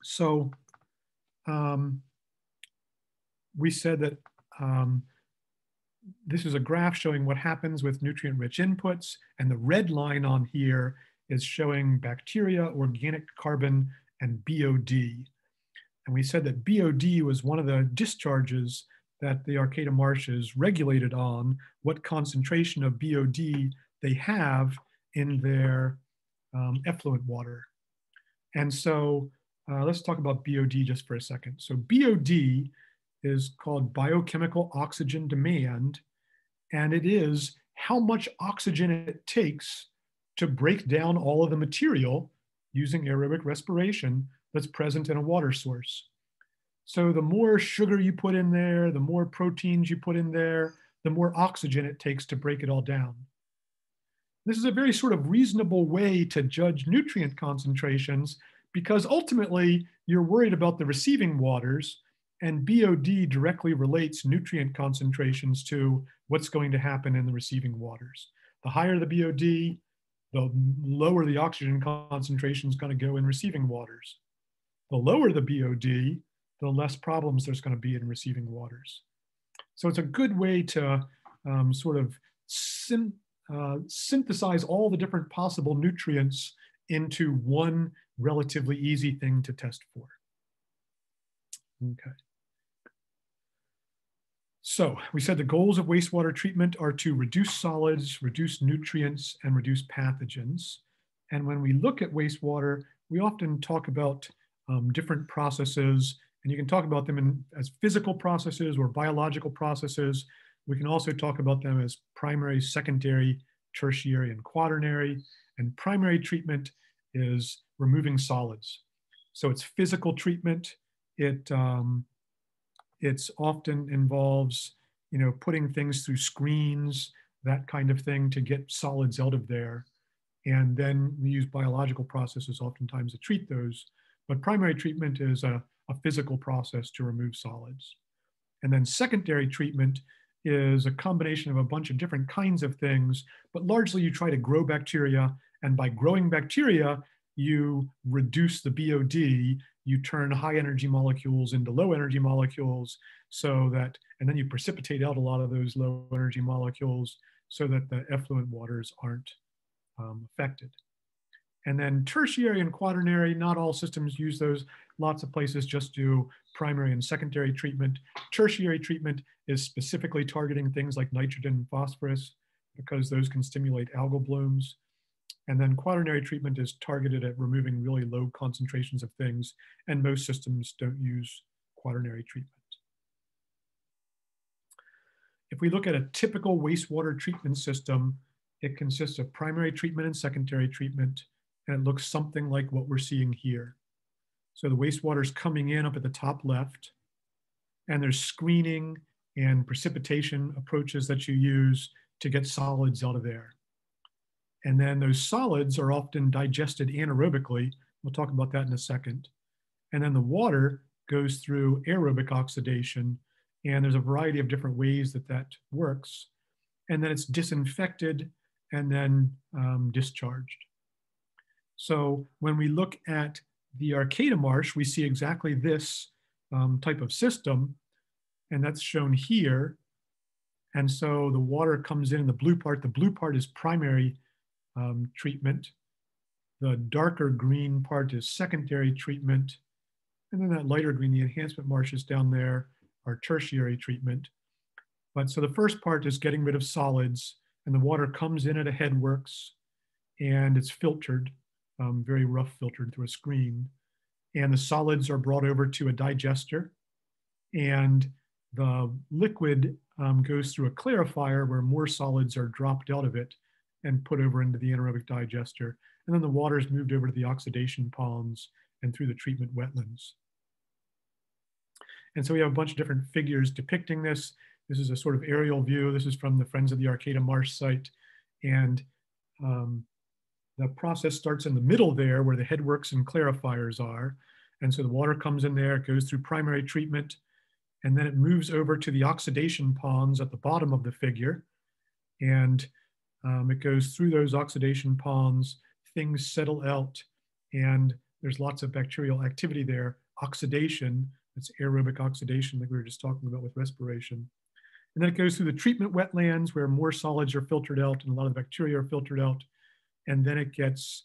So we said that this is a graph showing what happens with nutrient-rich inputs, and the red line on here is showing bacteria, organic carbon, and BOD. And we said that BOD was one of the discharges that the Arcata marshes regulated on what concentration of BOD they have in their effluent water. And so let's talk about BOD just for a second. So BOD is called biochemical oxygen demand, and it is how much oxygen it takes to break down all of the material using aerobic respiration that's present in a water source. So the more sugar you put in there, the more proteins you put in there, the more oxygen it takes to break it all down. This is a very sort of reasonable way to judge nutrient concentrations, because ultimately you're worried about the receiving waters, and BOD directly relates nutrient concentrations to what's going to happen in the receiving waters. The higher the BOD, the lower the oxygen concentration is going to go in receiving waters. The lower the BOD, the less problems there's going to be in receiving waters. So it's a good way to sort of synthesize all the different possible nutrients into one relatively easy thing to test for. Okay. So we said the goals of wastewater treatment are to reduce solids, reduce nutrients, and reduce pathogens. And when we look at wastewater, we often talk about different processes, and you can talk about them as physical processes or biological processes. We can also talk about them as primary, secondary, tertiary, and quaternary. And primary treatment is removing solids. So it's physical treatment. It's often involves, putting things through screens, that kind of thing, to get solids out of there. And then we use biological processes oftentimes to treat those. But primary treatment is a physical process to remove solids. And then secondary treatment is a combination of a bunch of different kinds of things, but largely you try to grow bacteria. And by growing bacteria, you reduce the BOD, you turn high energy molecules into low energy molecules, so that, and then you precipitate out a lot of those low energy molecules so that the effluent waters aren't affected. And then tertiary and quaternary, not all systems use those. Lots of places just do primary and secondary treatment. Tertiary treatment is specifically targeting things like nitrogen and phosphorus, because those can stimulate algal blooms. And then quaternary treatment is targeted at removing really low concentrations of things, and most systems don't use quaternary treatment. If we look at a typical wastewater treatment system, it consists of primary treatment and secondary treatment, and it looks something like what we're seeing here. So the wastewater is coming in up at the top left, and there's screening and precipitation approaches that you use to get solids out of there. And then those solids are often digested anaerobically. We'll talk about that in a second. And then the water goes through aerobic oxidation, and there's a variety of different ways that that works. And then it's disinfected and then discharged. So when we look at the Arcata Marsh, we see exactly this type of system, and that's shown here. And so the water comes in the blue part. The blue part is primary treatment. The darker green part is secondary treatment. And then that lighter green, the enhancement marshes down there, are tertiary treatment. But so the first part is getting rid of solids, and the water comes in at a headworks, and it's filtered, very rough filtered through a screen. And the solids are brought over to a digester, and the liquid goes through a clarifier where more solids are dropped out of it and put over into the anaerobic digester. And then the water is moved over to the oxidation ponds and through the treatment wetlands. And so we have a bunch of different figures depicting this. This is a sort of aerial view. This is from the Friends of the Arcata Marsh site. And the process starts in the middle there where the headworks and clarifiers are. And so the water comes in there, it goes through primary treatment, and then it moves over to the oxidation ponds at the bottom of the figure. And it goes through those oxidation ponds, things settle out, and there's lots of bacterial activity there. Oxidation, it's aerobic oxidation like we were just talking about with respiration. And then it goes through the treatment wetlands where more solids are filtered out and a lot of the bacteria are filtered out. And then it gets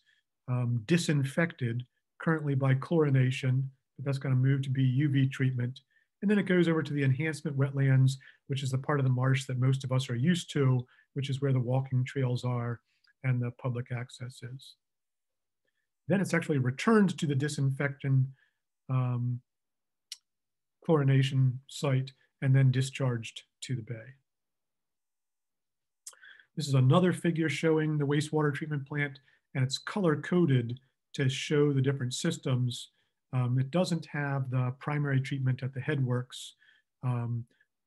disinfected currently by chlorination, but that's going to move to be UV treatment. And then it goes over to the enhancement wetlands, which is the part of the marsh that most of us are used to, which is where the walking trails are and the public access is. Then it's actually returned to the disinfectant chlorination site and then discharged to the bay. This is another figure showing the wastewater treatment plant, and it's color coded to show the different systems. It doesn't have the primary treatment at the headworks,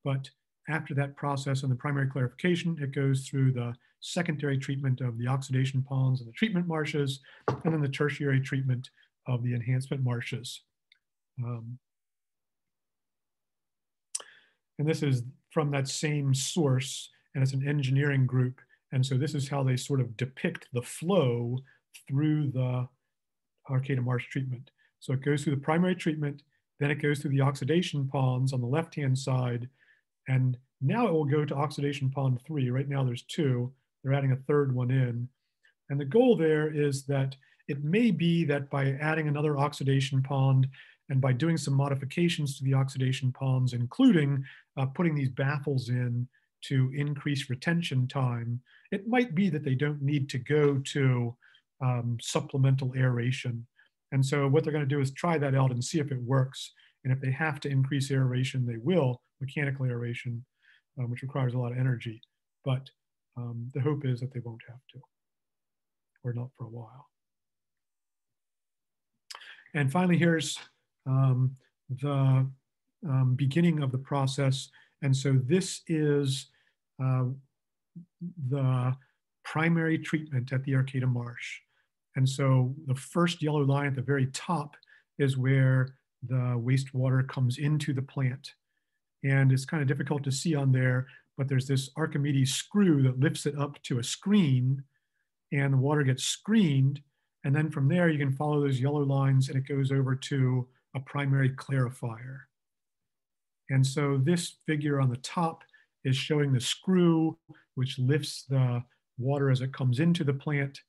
but after that process and the primary clarification, it goes through the secondary treatment of the oxidation ponds and the treatment marshes, and then the tertiary treatment of the enhancement marshes. And this is from that same source, and it's an engineering group. And so this is how they sort of depict the flow through the Arcata Marsh treatment. So it goes through the primary treatment, then it goes through the oxidation ponds on the left-hand side, and now it will go to oxidation pond 3. Right now there's 2. They're adding a third one in. And the goal there is that it may be that by adding another oxidation pond and by doing some modifications to the oxidation ponds, including putting these baffles in to increase retention time, it might be that they don't need to go to supplemental aeration. And so what they're going to do is try that out and see if it works. And if they have to increase aeration, they will, mechanical aeration, which requires a lot of energy. But the hope is that they won't have to, or not for a while. And finally, here's the beginning of the process. And so this is the primary treatment at the Arcata Marsh. And so the first yellow line at the very top is where the wastewater comes into the plant. And it's kind of difficult to see on there, but there's this Archimedes screw that lifts it up to a screen, and the water gets screened. And then from there, you can follow those yellow lines and it goes over to a primary clarifier. And so this figure on the top is showing the screw, which lifts the water as it comes into the plant.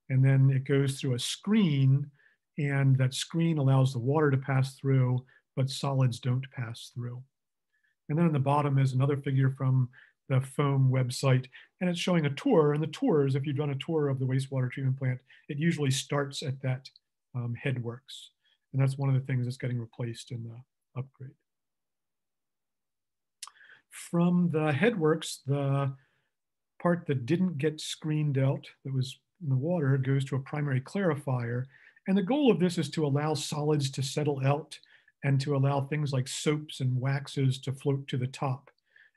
And then it goes through a screen, and that screen allows the water to pass through, but solids don't pass through. And then on the bottom is another figure from the foam website, and it's showing a tour. And the tours, if you've done a tour of the wastewater treatment plant, it usually starts at that headworks. And that's one of the things that's getting replaced in the upgrade. From the headworks, the part that didn't get screened out, that was in the water, goes to a primary clarifier. And the goal of this is to allow solids to settle out and to allow things like soaps and waxes to float to the top.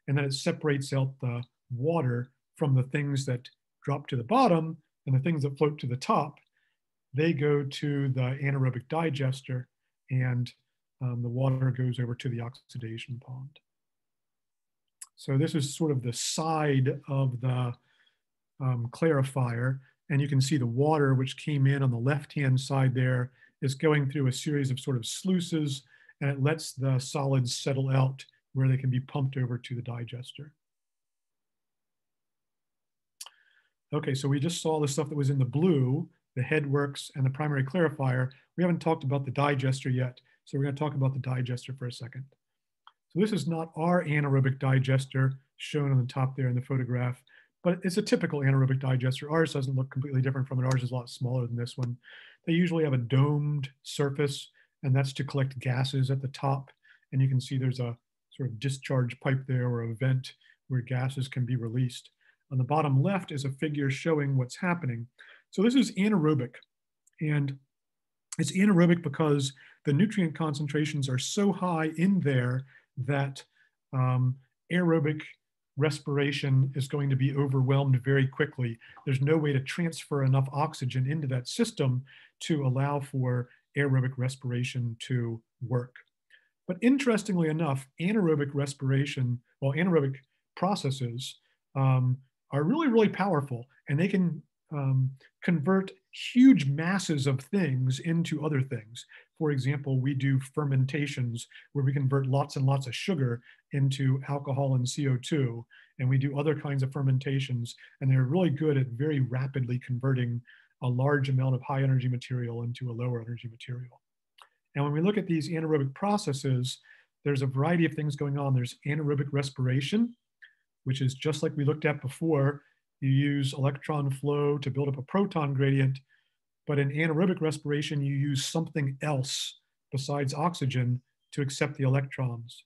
And then it separates out the water from the things that drop to the bottom, and the things that float to the top, they go to the anaerobic digester, and the water goes over to the oxidation pond. So this is sort of the side of the clarifier, and you can see the water which came in on the left-hand side there is going through a series of sort of sluices, and it lets the solids settle out where they can be pumped over to the digester. Okay, so we just saw the stuff that was in the blue, the headworks and the primary clarifier. We haven't talked about the digester yet, so we're going to talk about the digester for a second. So this is not our anaerobic digester shown on the top there in the photograph, but it's a typical anaerobic digester. Ours doesn't look completely different from it. Ours is a lot smaller than this one. They usually have a domed surface, and that's to collect gases at the top. And you can see there's a sort of discharge pipe there, or a vent where gases can be released. On the bottom left is a figure showing what's happening. So this is anaerobic, and it's anaerobic because the nutrient concentrations are so high in there that aerobic respiration is going to be overwhelmed very quickly. There's no way to transfer enough oxygen into that system to allow for aerobic respiration to work. But interestingly enough, anaerobic respiration, well, anaerobic processes are really, really powerful, and they can convert huge masses of things into other things. For example, we do fermentations where we convert lots and lots of sugar into alcohol and CO2. And we do other kinds of fermentations, and they're really good at very rapidly converting a large amount of high energy material into a lower energy material. And when we look at these anaerobic processes, there's a variety of things going on. There's anaerobic respiration, which is just like we looked at before. You use electron flow to build up a proton gradient, but in anaerobic respiration, you use something else besides oxygen to accept the electrons.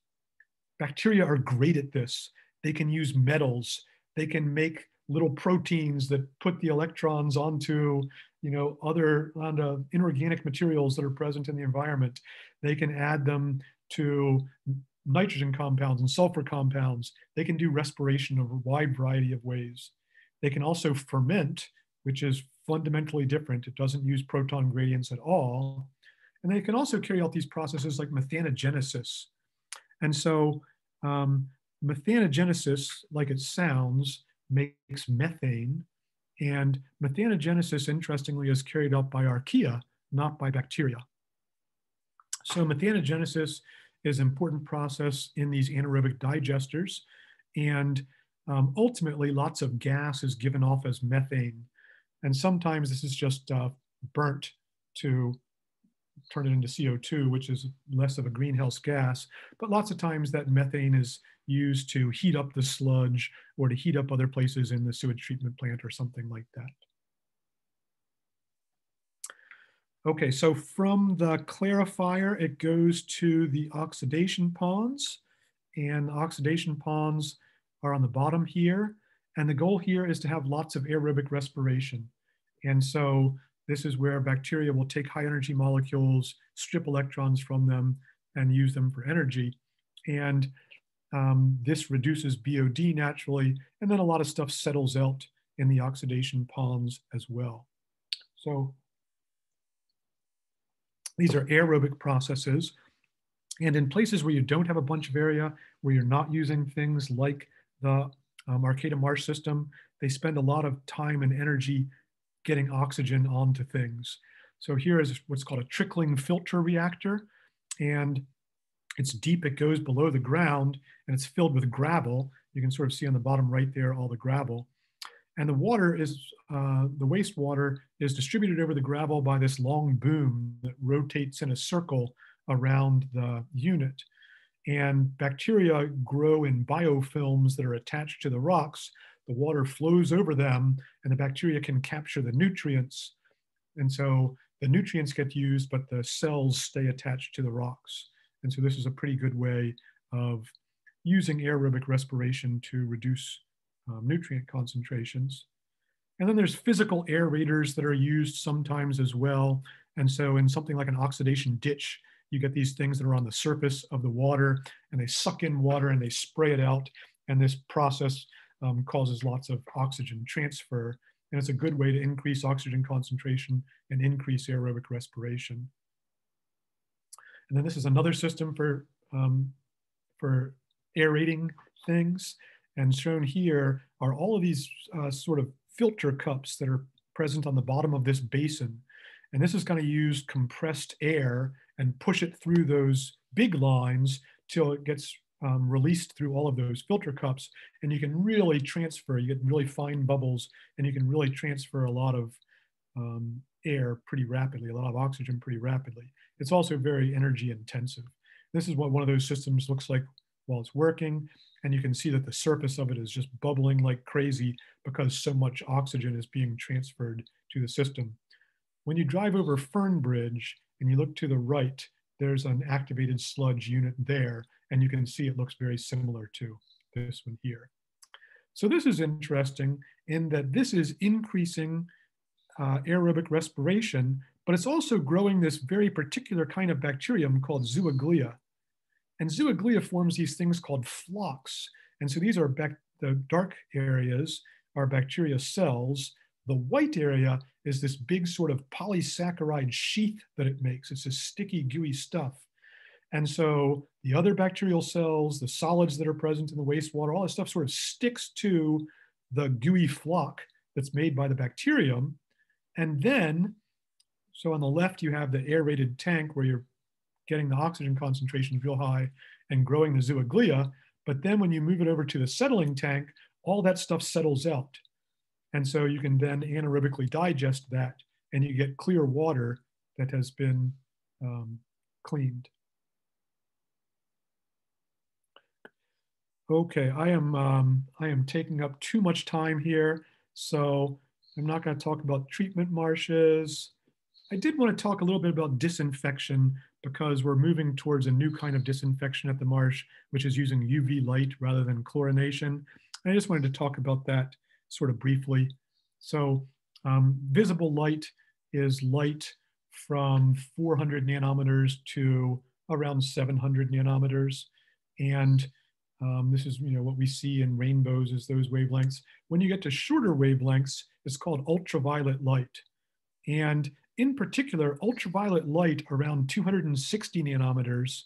Bacteria are great at this. They can use metals. They can make little proteins that put the electrons onto, onto inorganic materials that are present in the environment. They can add them to nitrogen compounds and sulfur compounds. They can do respiration of a wide variety of ways. They can also ferment, which is fundamentally different. It doesn't use proton gradients at all. And they can also carry out these processes like methanogenesis. And so methanogenesis, like it sounds, makes methane. And methanogenesis, interestingly, is carried out by archaea, not by bacteria. So methanogenesis is an important process in these anaerobic digesters. And ultimately, lots of gas is given off as methane. And sometimes this is just burnt to turn it into CO2, which is less of a greenhouse gas. But lots of times that methane is used to heat up the sludge or to heat up other places in the sewage treatment plant or something like that. Okay, so from the clarifier, it goes to the oxidation ponds, and the oxidation ponds are on the bottom here. And the goal here is to have lots of aerobic respiration. And so this is where bacteria will take high energy molecules, strip electrons from them, and use them for energy. And this reduces BOD naturally, and then a lot of stuff settles out in the oxidation ponds as well. So these are aerobic processes. And in places where you don't have a bunch of area, where you're not using things like the Arcata Marsh system, they spend a lot of time and energy getting oxygen onto things. So here is what's called a trickling filter reactor. And it's deep, it goes below the ground, and it's filled with gravel. You can sort of see on the bottom right there, all the gravel. And the water is, the wastewater is distributed over the gravel by this long boom that rotates in a circle around the unit. And bacteria grow in biofilms that are attached to the rocks. The water flows over them, and the bacteria can capture the nutrients. And so the nutrients get used, but the cells stay attached to the rocks. And so this is a pretty good way of using aerobic respiration to reduce nutrient concentrations. And then there's physical aerators that are used sometimes as well. And so in something like an oxidation ditch, you get these things that are on the surface of the water, and they suck in water and they spray it out. And this process causes lots of oxygen transfer. And it's a good way to increase oxygen concentration and increase aerobic respiration. And then this is another system for aerating things. And shown here are all of these sort of filter cups that are present on the bottom of this basin. And this is going to use compressed air and push it through those big lines till it gets released through all of those filter cups. And you can really transfer, you get really fine bubbles, and you can really transfer a lot of air pretty rapidly, a lot of oxygen pretty rapidly. It's also very energy intensive. This is what one of those systems looks like while it's working. And you can see that the surface of it is just bubbling like crazy because so much oxygen is being transferred to the system. When you drive over Fernbridge and you look to the right, there's an activated sludge unit there, and you can see it looks very similar to this one here. So this is interesting in that this is increasing aerobic respiration, but it's also growing this very particular kind of bacterium called zooglia. And zooglia forms these things called flocks. And so these are the dark areas are bacteria cells. The white area is this big sort of polysaccharide sheath that it makes. It's this sticky, gooey stuff. And so the other bacterial cells, the solids that are present in the wastewater, all that stuff sort of sticks to the gooey flock that's made by the bacterium. And then So on the left, you have the aerated tank where you're getting the oxygen concentrations real high and growing the zooglia. But then when you move it over to the settling tank, all that stuff settles out. And so you can then anaerobically digest that and you get clear water that has been cleaned. Okay, I am taking up too much time here, so I'm not going to talk about treatment marshes. I did want to talk a little bit about disinfection because we're moving towards a new kind of disinfection at the marsh, which is using UV light rather than chlorination. And I just wanted to talk about that sort of briefly. So visible light is light from 400 nanometers to around 700 nanometers. And this is what we see in rainbows is those wavelengths. When you get to shorter wavelengths, it's called ultraviolet light. And in particular, ultraviolet light around 260 nanometers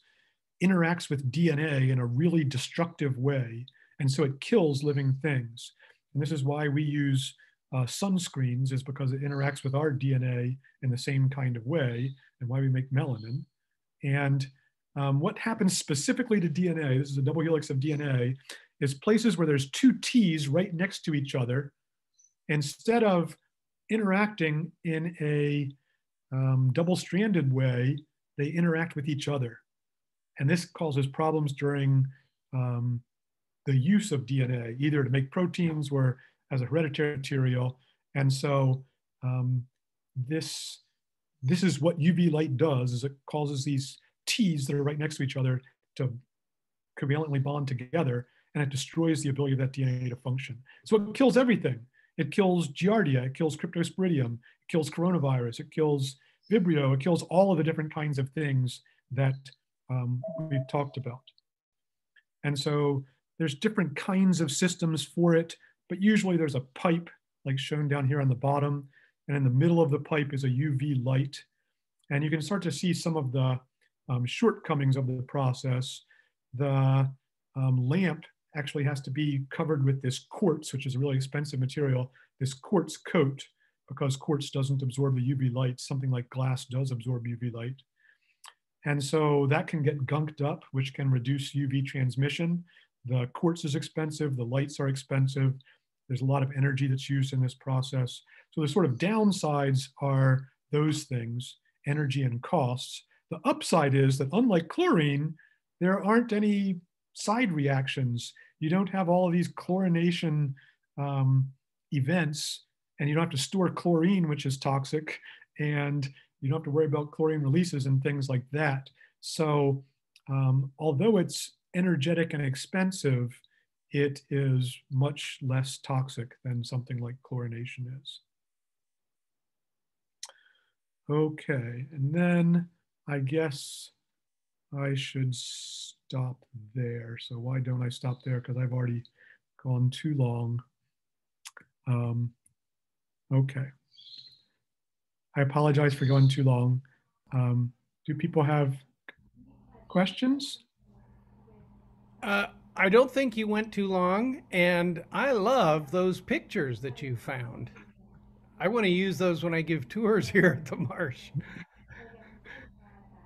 interacts with DNA in a really destructive way. And so it kills living things. And this is why we use sunscreens, is because it interacts with our DNA in the same kind of way, and why we make melanin. And what happens specifically to DNA, this is a double helix of DNA, is places where there's two T's right next to each other, instead of interacting in a double-stranded way, they interact with each other. And this causes problems during the use of DNA, either to make proteins or as a hereditary material. And so this is what UV light does, is it causes these T's that are right next to each other to covalently bond together, and it destroys the ability of that DNA to function. So it kills everything. It kills Giardia, it kills Cryptosporidium, it kills coronavirus, it kills Vibrio, it kills all of the different kinds of things that we've talked about. And so there's different kinds of systems for it, but usually there's a pipe, like shown down here on the bottom, and in the middle of the pipe is a UV light. And you can start to see some of the shortcomings of the process. The lamp actually has to be covered with this quartz, which is a really expensive material, this quartz coat, because quartz doesn't absorb the UV light. Something like glass does absorb UV light. And so that can get gunked up, which can reduce UV transmission. The quartz is expensive, the lights are expensive. There's a lot of energy that's used in this process. So the sort of downsides are those things, energy and costs. The upside is that unlike chlorine, there aren't any side reactions. You don't have all of these chlorination events, and you don't have to store chlorine, which is toxic, and you don't have to worry about chlorine releases and things like that. So although it's energetic and expensive, it is much less toxic than something like chlorination is. Okay, and then I guess I should stop there. So why don't I stop there? Because I've already gone too long. Okay. I apologize for going too long. Do people have questions? I don't think you went too long, and I love those pictures that you found. I want to use those when I give tours here at the marsh.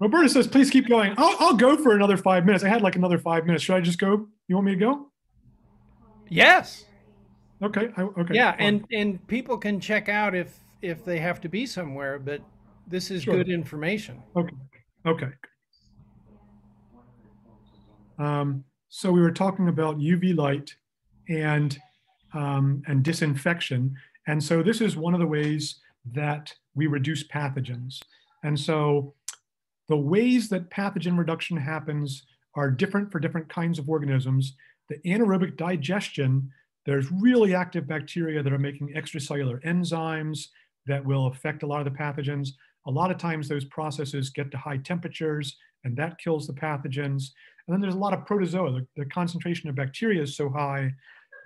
Roberta says, please keep going. I'll go for another 5 minutes. I had like another 5 minutes. Should I just go? You want me to go? Yes. Okay. Okay. Yeah, and people can check out if they have to be somewhere, but this is Sure. good information. Okay. Okay. So we were talking about UV light and disinfection. And so this is one of the ways that we reduce pathogens. And so the ways that pathogen reduction happens are different for different kinds of organisms. The anaerobic digestion, there's really active bacteria that are making extracellular enzymes that will affect a lot of the pathogens. A lot of times those processes get to high temperatures and that kills the pathogens. And then there's a lot of protozoa. The concentration of bacteria is so high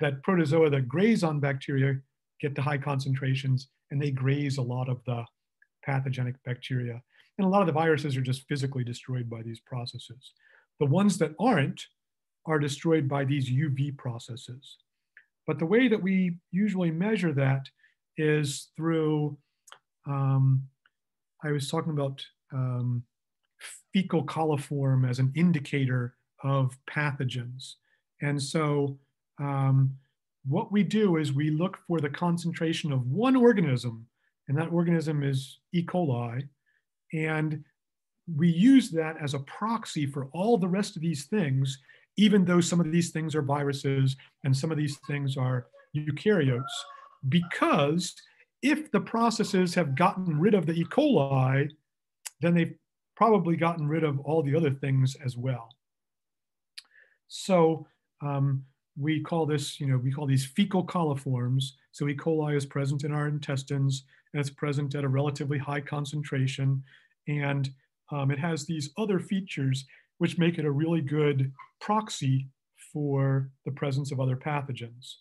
that protozoa that graze on bacteria get to high concentrations and they graze a lot of the pathogenic bacteria. And a lot of the viruses are just physically destroyed by these processes. The ones that aren't are destroyed by these UV processes. But the way that we usually measure that is through I was talking about fecal coliform as an indicator of pathogens. And so what we do is we look for the concentration of one organism, and that organism is E. coli, and we use that as a proxy for all the rest of these things, even though some of these things are viruses and some of these things are eukaryotes, because if the processes have gotten rid of the E. coli, then they've probably gotten rid of all the other things as well. So we call this, we call these fecal coliforms. So E. coli is present in our intestines, and it's present at a relatively high concentration. And it has these other features which make it a really good proxy for the presence of other pathogens.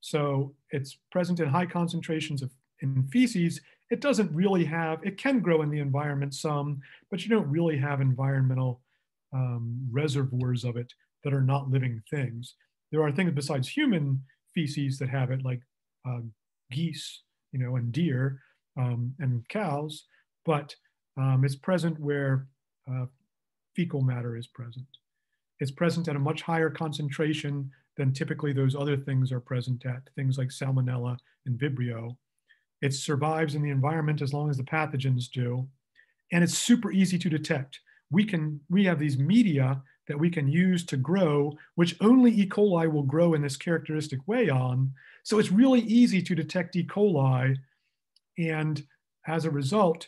So it's present in high concentrations in feces. It doesn't really have, it can grow in the environment some, but you don't really have environmental reservoirs of it that are not living things. There are things besides human feces that have it, like geese, and deer and cows, but it's present where fecal matter is present. It's present at a much higher concentration than typically those other things are present at, things like Salmonella and Vibrio. It survives in the environment as long as the pathogens do, and it's super easy to detect. We have these media that we can use to grow, which only E. coli will grow in this characteristic way on. So it's really easy to detect E. coli, and as a result,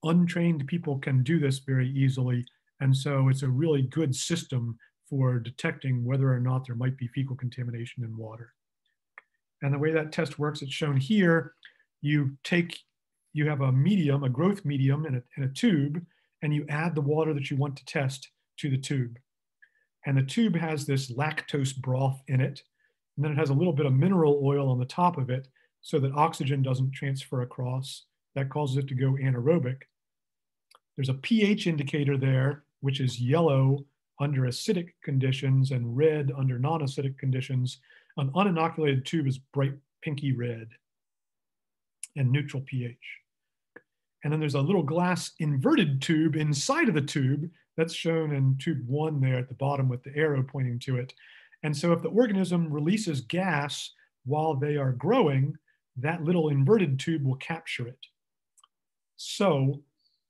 untrained people can do this very easily. And so it's a really good system for detecting whether or not there might be fecal contamination in water. And the way that test works, it's shown here. You have a medium, a growth medium in a tube, and you add the water that you want to test to the tube. And the tube has this lactose broth in it, and then it has a little bit of mineral oil on the top of it so that oxygen doesn't transfer across. That causes it to go anaerobic. There's a pH indicator there, which is yellow under acidic conditions and red under non-acidic conditions. An uninoculated tube is bright pinky red and neutral pH. And then there's a little glass inverted tube inside of the tube that's shown in tube 1 there at the bottom with the arrow pointing to it. And so if the organism releases gas while they are growing, that little inverted tube will capture it. So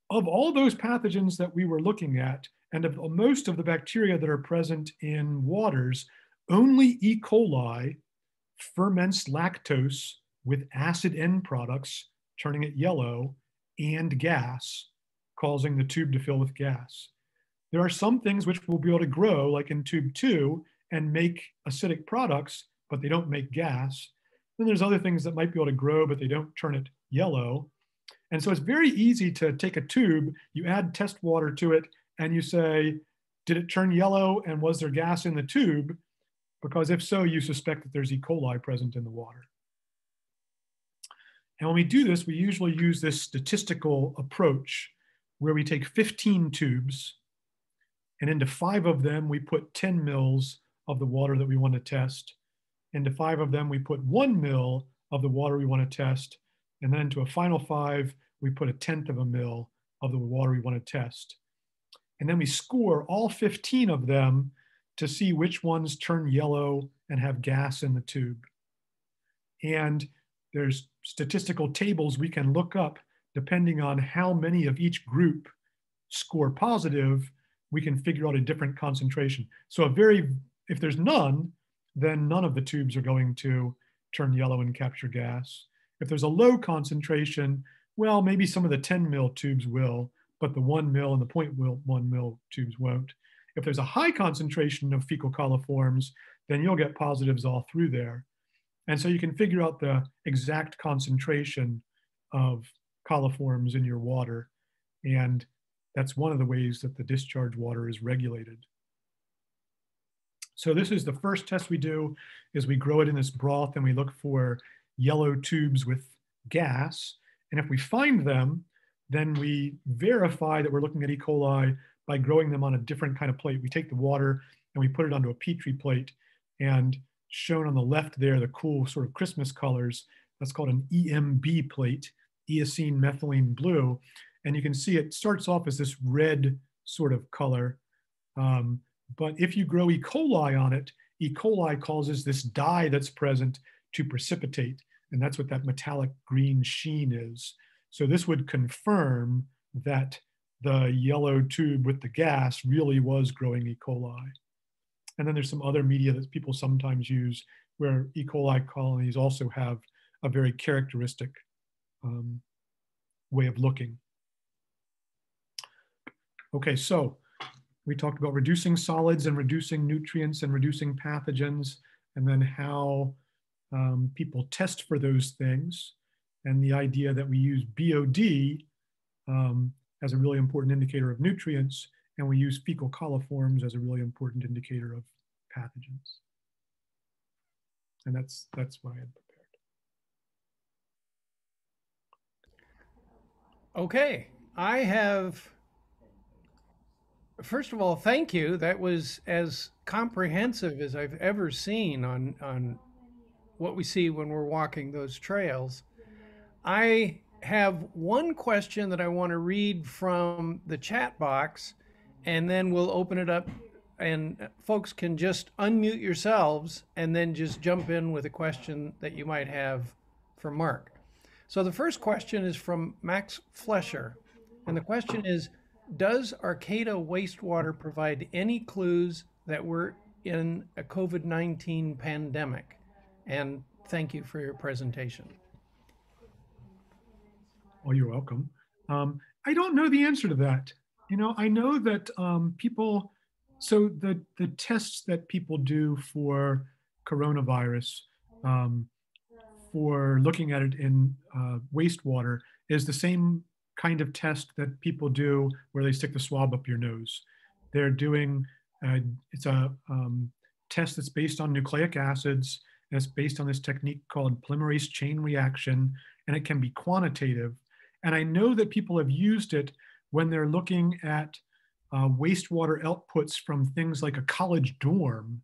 of all those pathogens that we were looking at, and of most of the bacteria that are present in waters, only E. coli ferments lactose with acid end products, turning it yellow, and gas, causing the tube to fill with gas. There are some things which will be able to grow, like in tube 2, and make acidic products, but they don't make gas. Then there's other things that might be able to grow, but they don't turn it yellow. And so it's very easy to take a tube, you add test water to it, and you say, did it turn yellow and was there gas in the tube? Because if so, you suspect that there's E. coli present in the water. And when we do this, we usually use this statistical approach where we take 15 tubes, and into 5 of them, we put 10 mils of the water that we want to test. Into 5 of them, we put 1 mil of the water we want to test. And then into a final 5, we put 1/10 of a mil of the water we want to test. And then we score all 15 of them to see which ones turn yellow and have gas in the tube. And there's statistical tables we can look up depending on how many of each group score positive, we can figure out a different concentration. So if there's none, then none of the tubes are going to turn yellow and capture gas. If there's a low concentration, well, maybe some of the 10 mil tubes will, but the 1 mil and the 0.1 mil tubes won't. If there's a high concentration of fecal coliforms, then you'll get positives all through there. And so you can figure out the exact concentration of coliforms in your water. And that's one of the ways that the discharge water is regulated. So this is the first test we do, is we grow it in this broth and we look for yellow tubes with gas. And if we find them, then we verify that we're looking at E. coli by growing them on a different kind of plate. We take the water and we put it onto a Petri plate, and shown on the left there, the cool sort of Christmas colors, that's called an EMB plate, eosine methylene blue. And you can see it starts off as this red sort of color. But if you grow E. coli on it, E. coli causes this dye that's present to precipitate. And that's what that metallic green sheen is. So this would confirm that the yellow tube with the gas really was growing E. coli. And then there's some other media that people sometimes use where E. coli colonies also have a very characteristic way of looking. Okay, so we talked about reducing solids and reducing nutrients and reducing pathogens, and then how people test for those things, and the idea that we use BOD as a really important indicator of nutrients, and we use fecal coliforms as a really important indicator of pathogens. And that's what I had prepared. Okay, I have, first of all, thank you. That was as comprehensive as I've ever seen on what we see when we're walking those trails. I have one question that I want to read from the chat box, and then we'll open it up and folks can just unmute yourselves and then just jump in with a question that you might have for Mark. So the first question is from Max Flesher, and the question is, does Arcata wastewater provide any clues that we're in a COVID-19 pandemic? And thank you for your presentation. Well, you're welcome. I don't know the answer to that. You know, I know that people, so the tests that people do for coronavirus, for looking at it in wastewater, is the same kind of test that people do where they stick the swab up your nose. They're doing, it's a test that's based on nucleic acids, and it's based on this technique called polymerase chain reaction, and it can be quantitative. And I know that people have used it when they're looking at wastewater outputs from things like a college dorm,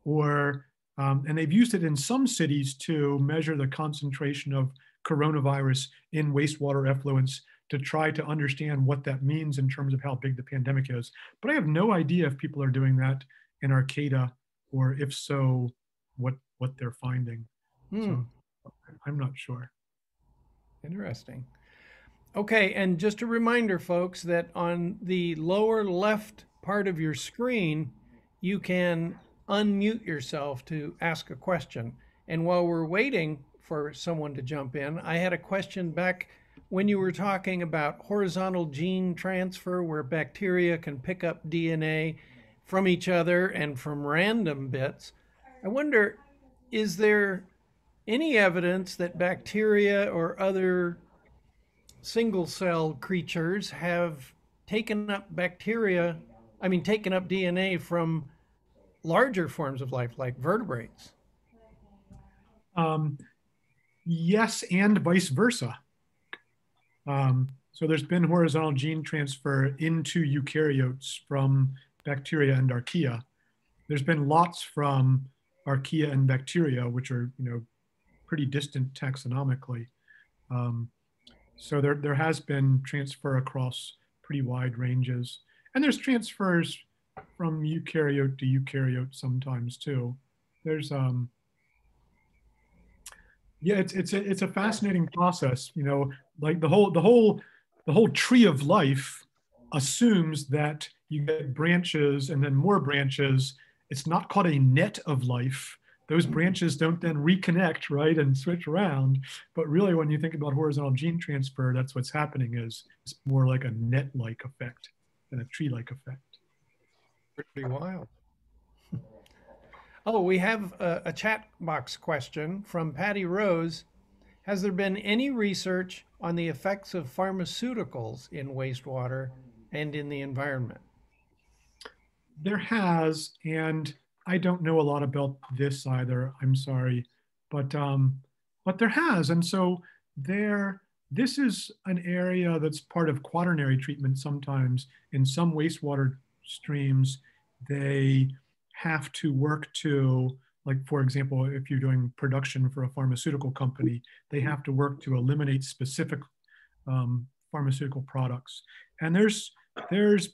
or, and they've used it in some cities to measure the concentration of coronavirus in wastewater effluents to try to understand what that means in terms of how big the pandemic is. But I have no idea if people are doing that in Arcata, or if so, what they're finding. So I'm not sure. Interesting. Okay, and just a reminder, folks, that on the lower left part of your screen, you can unmute yourself to ask a question. And while we're waiting for someone to jump in, I had a question back when you were talking about horizontal gene transfer, where bacteria can pick up DNA from each other and from random bits. I wonder, is there any evidence that bacteria or other single cell creatures have taken up taken up DNA from larger forms of life like vertebrates? Yes, and vice versa. So there's been horizontal gene transfer into eukaryotes from bacteria and archaea. There's been lots from archaea and bacteria, which are, you know, pretty distant taxonomically. So there has been transfer across pretty wide ranges. And there's transfers from eukaryote to eukaryote sometimes too. There's, yeah, it's a fascinating process, you know, like the whole tree of life assumes that you get branches and then more branches. It's not called a net of life. Those branches don't then reconnect, right, and switch around. But really, when you think about horizontal gene transfer, that's what's happening. Is it's more like a net-like effect than a tree-like effect. Pretty wild. Oh, we have a chat box question from Patty Rose. Has there been any research on the effects of pharmaceuticals in wastewater and in the environment? There has, and I don't know a lot about this either. I'm sorry, but there has, and so this is an area that's part of quaternary treatment. Sometimes in some wastewater streams, they have to work to, like, for example, if you're doing production for a pharmaceutical company, they have to work to eliminate specific pharmaceutical products. And there's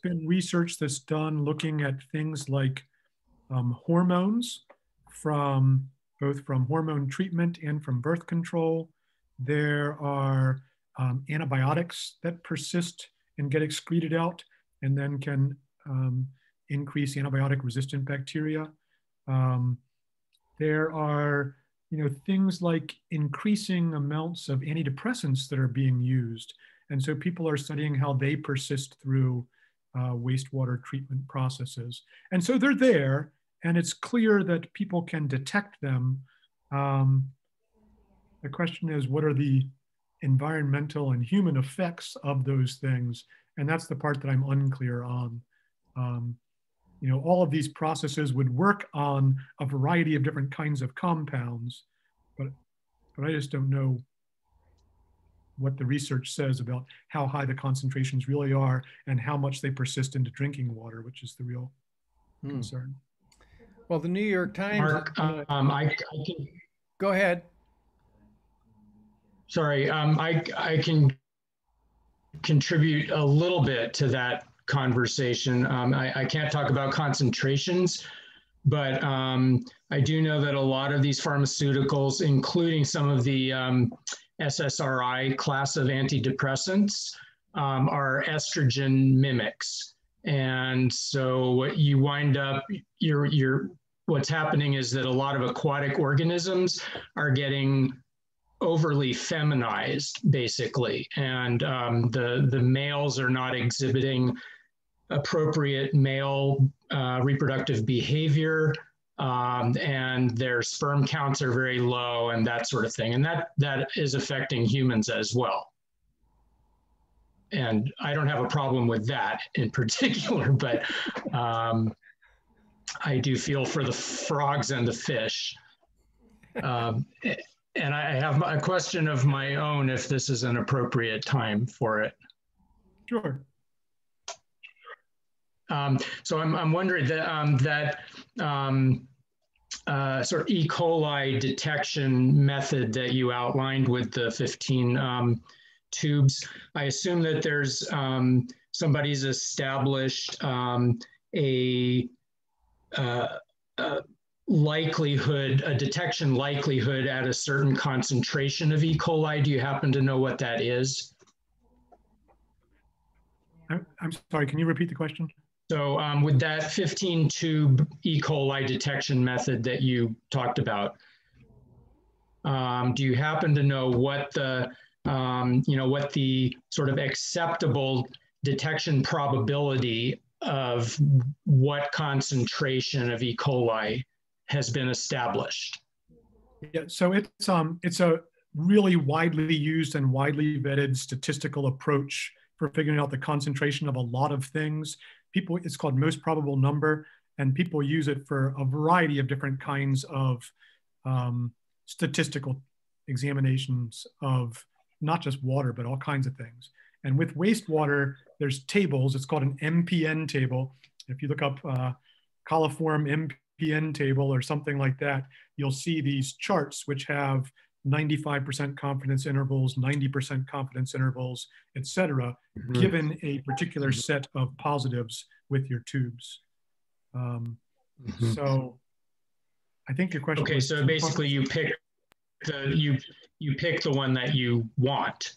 been research that's done looking at things like hormones, both from hormone treatment and from birth control. There are antibiotics that persist and get excreted out and then can increase antibiotic resistant bacteria. There are things like increasing amounts of antidepressants that are being used. And so people are studying how they persist through wastewater treatment processes. And so they're there, and it's clear that people can detect them. The question is, what are the environmental and human effects of those things? And that's the part that I'm unclear on. All of these processes would work on a variety of different kinds of compounds, but I just don't know what the research says about how high the concentrations really are and how much they persist into drinking water, which is the real concern. Well, the New York Times. Mark, I can. Go ahead. Sorry, I can contribute a little bit to that conversation. I can't talk about concentrations, but I do know that a lot of these pharmaceuticals, including some of the SSRI class of antidepressants, are estrogen mimics. And so you wind up, what's happening is that a lot of aquatic organisms are getting overly feminized, basically. And the males are not exhibiting appropriate male reproductive behavior, and their sperm counts are very low and that sort of thing. And that is affecting humans as well. And I don't have a problem with that in particular, but I do feel for the frogs and the fish. And I have a question of my own, if this is an appropriate time for it. Sure. So I'm wondering that sort of E. coli detection method that you outlined with the 15 tubes. I assume that there's somebody's established a detection likelihood at a certain concentration of E. coli. Do you happen to know what that is? I'm sorry, can you repeat the question? So with that 15 tube E. coli detection method that you talked about, do you happen to know what the what the sort of acceptable detection probability of what concentration of E. coli has been established? Yeah, so it's a really widely used and widely vetted statistical approach for figuring out the concentration of a lot of things. It's called most probable number, and people use it for a variety of different kinds of statistical examinations of not just water, but all kinds of things. And with wastewater, there's tables. It's called an MPN table. If you look up coliform MPN table or something like that, you'll see these charts which have 95% confidence intervals, 90% confidence intervals, et cetera, given a particular set of positives with your tubes. So I think your question. Okay, so basically you pick you pick the one that you want.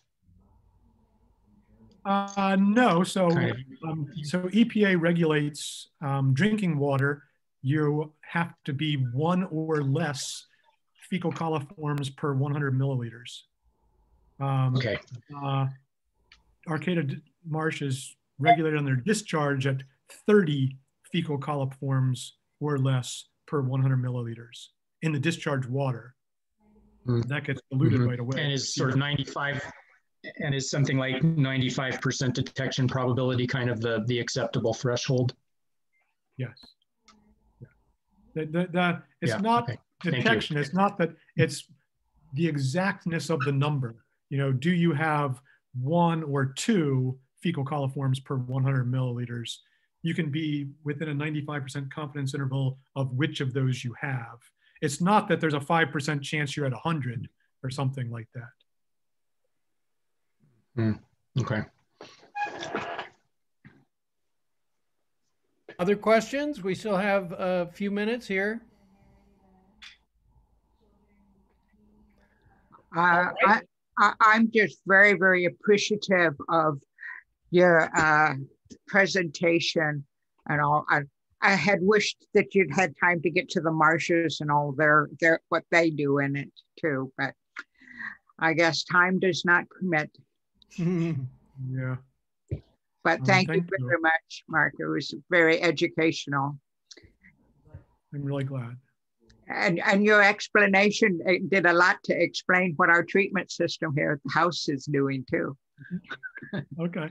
No, so Kind so EPA regulates drinking water. You have to be 1 or less fecal coliforms per 100 milliliters. Okay. Arcata Marsh is regulated on their discharge at 30 fecal coliforms or less per 100 milliliters in the discharge water. That gets diluted right away. And is sort of 95, and is something like 95% detection probability kind of the acceptable threshold? Yes. Yeah. It's not okay. detection. It's not that it's the exactness of the number. Do you have 1 or 2 fecal coliforms per 100 milliliters? You can be within a 95% confidence interval of which of those you have. It's not that there's a 5% chance you're at 100 or something like that. Okay. Other questions? We still have a few minutes here. I'm just very, very appreciative of your presentation and all. I had wished that you'd had time to get to the marshes and all their what they do in it too, but I guess time does not permit. Yeah. But thank you thank you. very much, Mark. It was very educational. I'm really glad. And your explanation did a lot to explain what our treatment system here at the house is doing too. Okay.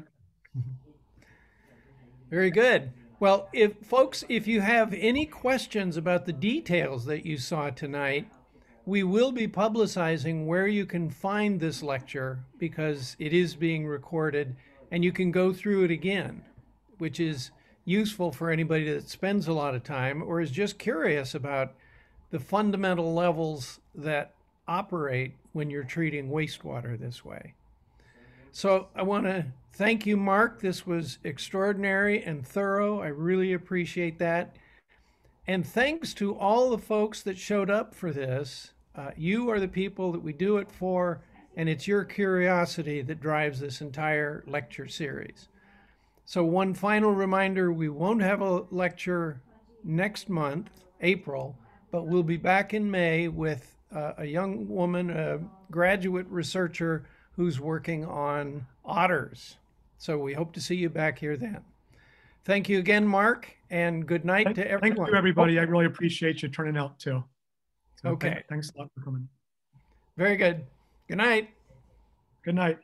Very good. Well, if you have any questions about the details that you saw tonight, we will be publicizing where you can find this lecture because it is being recorded and you can go through it again, which is useful for anybody that spends a lot of time or is just curious about the fundamental levels that operate when you're treating wastewater this way. So I want to thank you, Mark. This was extraordinary and thorough. I really appreciate that. And thanks to all the folks that showed up for this. You are the people that we do it for, and it's your curiosity that drives this entire lecture series. So one final reminder, we won't have a lecture next month, April, but we'll be back in May with a young woman, a graduate researcher who's working on otters. So we hope to see you back here then. Thank you again, Mark, and good night to everyone. Thank you, everybody. I really appreciate you turning out too. So Okay. Thanks a lot for coming. Very good. Good night. Good night.